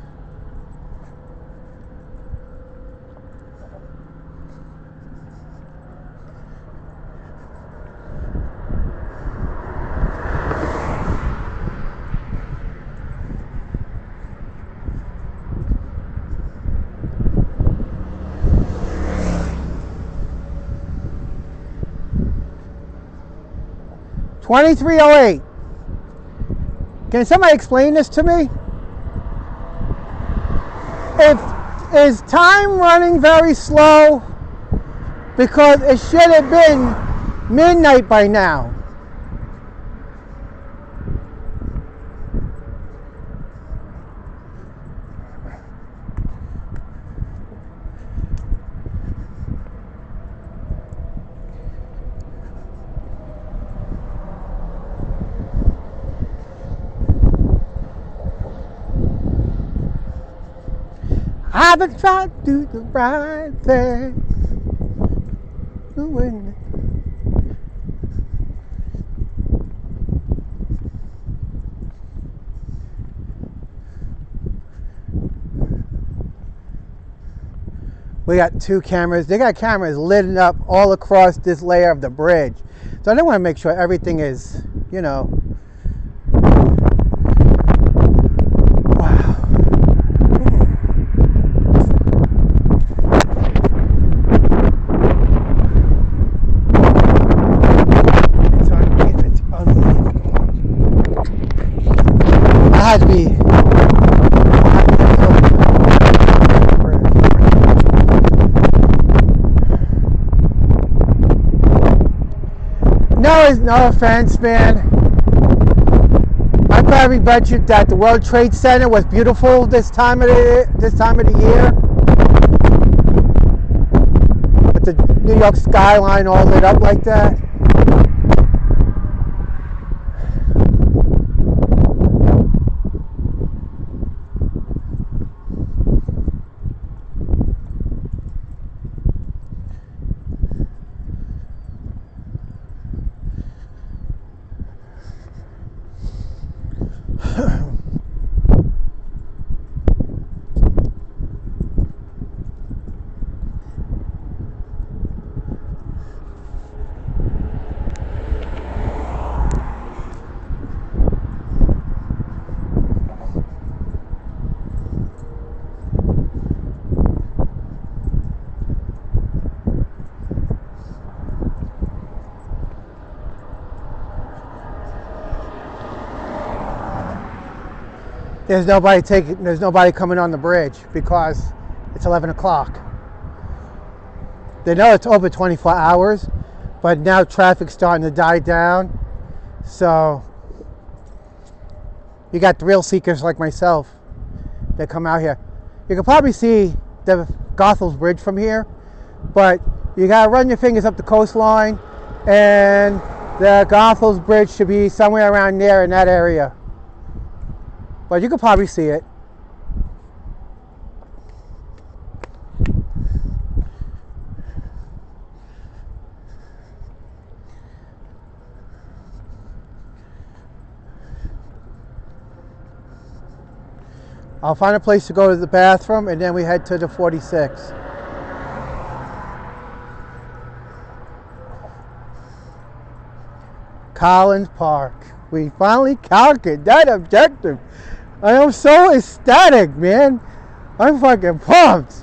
A: $23.08. Can somebody explain this to me? Is time running very slow? Because it should have been midnight by now. I've been trying to do the right thing. We got two cameras. They got cameras lit up all across this layer of the bridge. So I want to make sure everything is, you know. Wow. It's unbelievable. I had to be. No offense, man. I probably bet you that the World Trade Center was beautiful this time of the year, with the New York skyline all lit up like that. There's nobody coming on the bridge because it's 11 o'clock. They know it's open 24 hours, but now traffic's starting to die down. So you got thrill seekers like myself that come out here. You can probably see the Gothel's Bridge from here, but you gotta run your fingers up the coastline, and the Gothel's Bridge should be somewhere around there in that area. But you could probably see it. I'll find a place to go to the bathroom, and then we head to the 46. Collins Park. We finally conquered that objective. I am so ecstatic, man. I'm fucking pumped.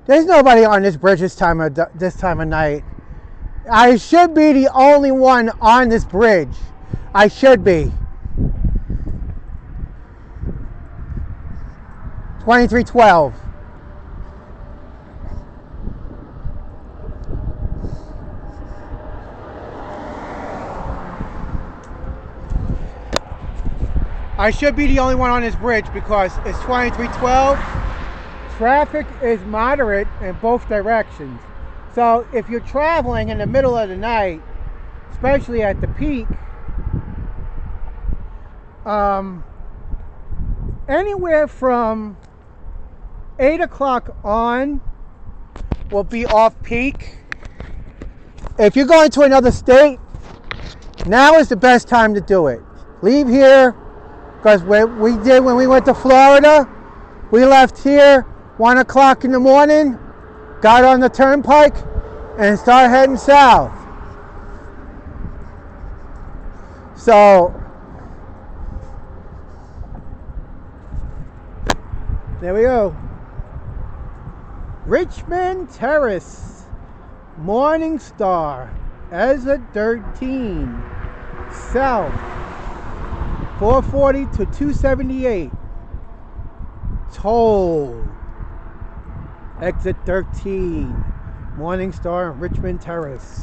A: There's nobody on this bridge this time of night. I should be the only one on this bridge. I should be. 2312. I should be the only one on this bridge because it's 2312. Traffic is moderate in both directions. So if you're traveling in the middle of the night, especially at the peak, anywhere from 8 o'clock on will be off peak. If you're going to another state, now is the best time to do it. Leave here, because we did when we went to Florida, we left here 1 o'clock in the morning, got on the turnpike, and started heading south. So, there we go. Richmond Terrace, Morning Star, exit 13, south, 440 to 278. Toll, exit 13, Morning Star, Richmond Terrace.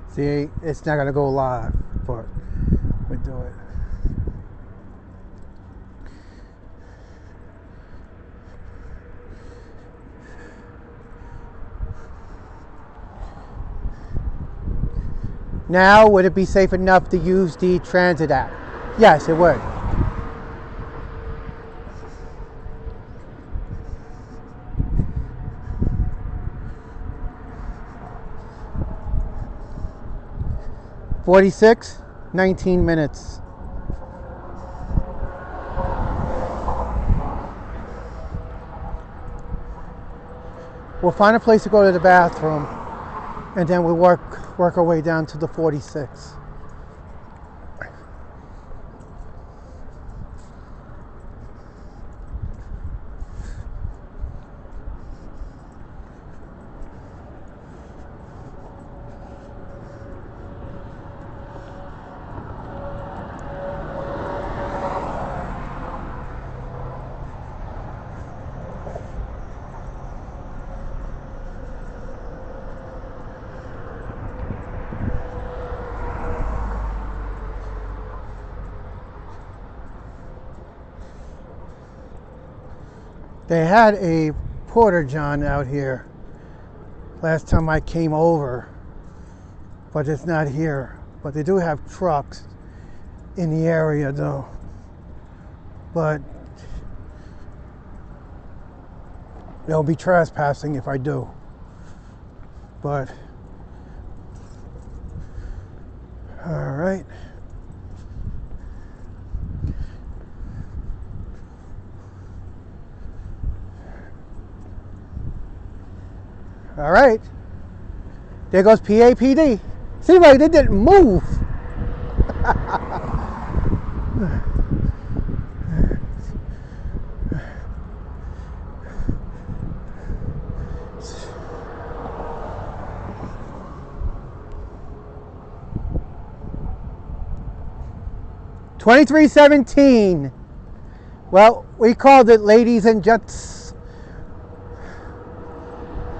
A: See, it's not going to go live, but we do it. Now, would it be safe enough to use the transit app? Yes, it would. "46, 19 minutes. We'll find a place to go to the bathroom, and then we'll work our way down to the 46. They had a porter john out here last time I came over, but it's not here. But they do have trucks in the area though. But they'll be trespassing if I do. But all right. All right, there goes PAPD. Seems like they didn't move. "2317. Well, we called it, ladies and gents.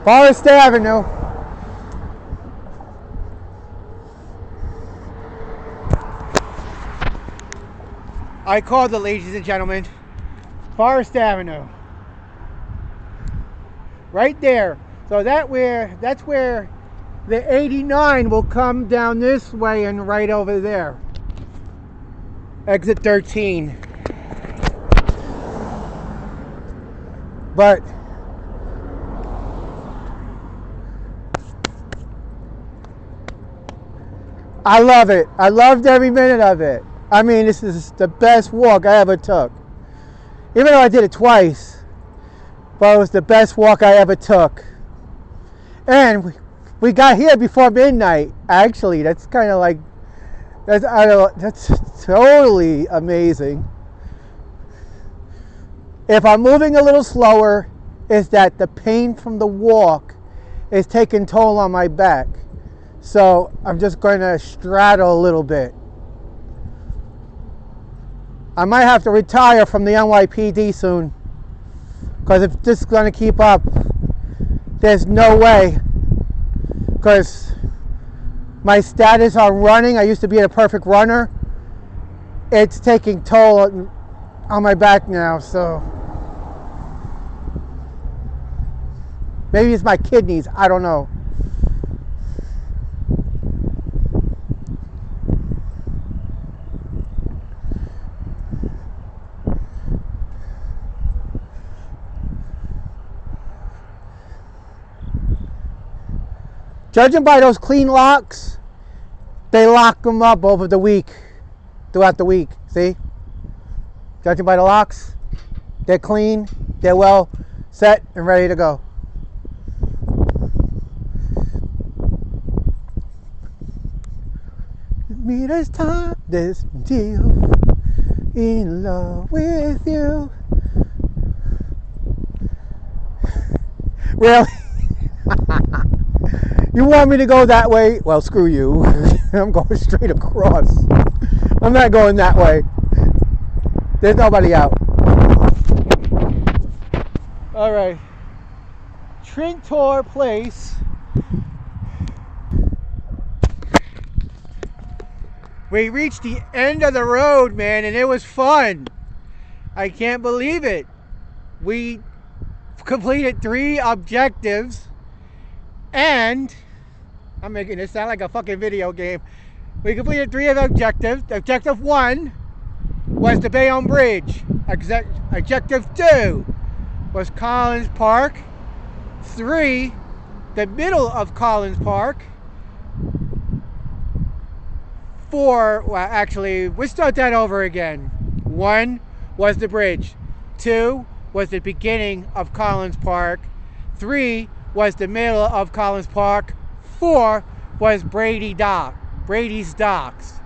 A: Forest Avenue. I called the ladies and gentlemen. Forest Avenue. Right there. So that's where the 89 will come down this way and right over there. Exit 13. But I love it. I loved every minute of it. I mean, this is the best walk I ever took. Even though I did it twice, but it was the best walk I ever took. And we got here before midnight. Actually, that's kind of like, that's totally amazing. If I'm moving a little slower, it's that the pain from the walk is taking toll on my back. So I'm just going to straddle a little bit. I might have to retire from the NYPD soon, because if this is going to keep up, there's no way. Because my status on running, I used to be a perfect runner, it's taking toll on my back now. So maybe it's my kidneys, I don't know. Judging by those clean locks, they lock them up over the week, throughout the week, see? Judging by the locks, they're clean, they're well set and ready to go. Me this time, this deal, in love with you. Really? You want me to go that way? Well, screw you. I'm going straight across. I'm not going that way. There's nobody out. All right. Trintor Place. We reached the end of the road, man, and it was fun. I can't believe it. We completed 3 objectives, and I'm making it sound like a fucking video game. We completed 3 of the objectives. Objective 1 was the Bayonne Bridge. Objective 2 was Collins Park. 3, the middle of Collins Park. 4, well, actually, we'll start that over again. 1 was the bridge. 2 was the beginning of Collins Park. 3 was the middle of Collins Park. 4 was Brady Dock, Brady's Docks.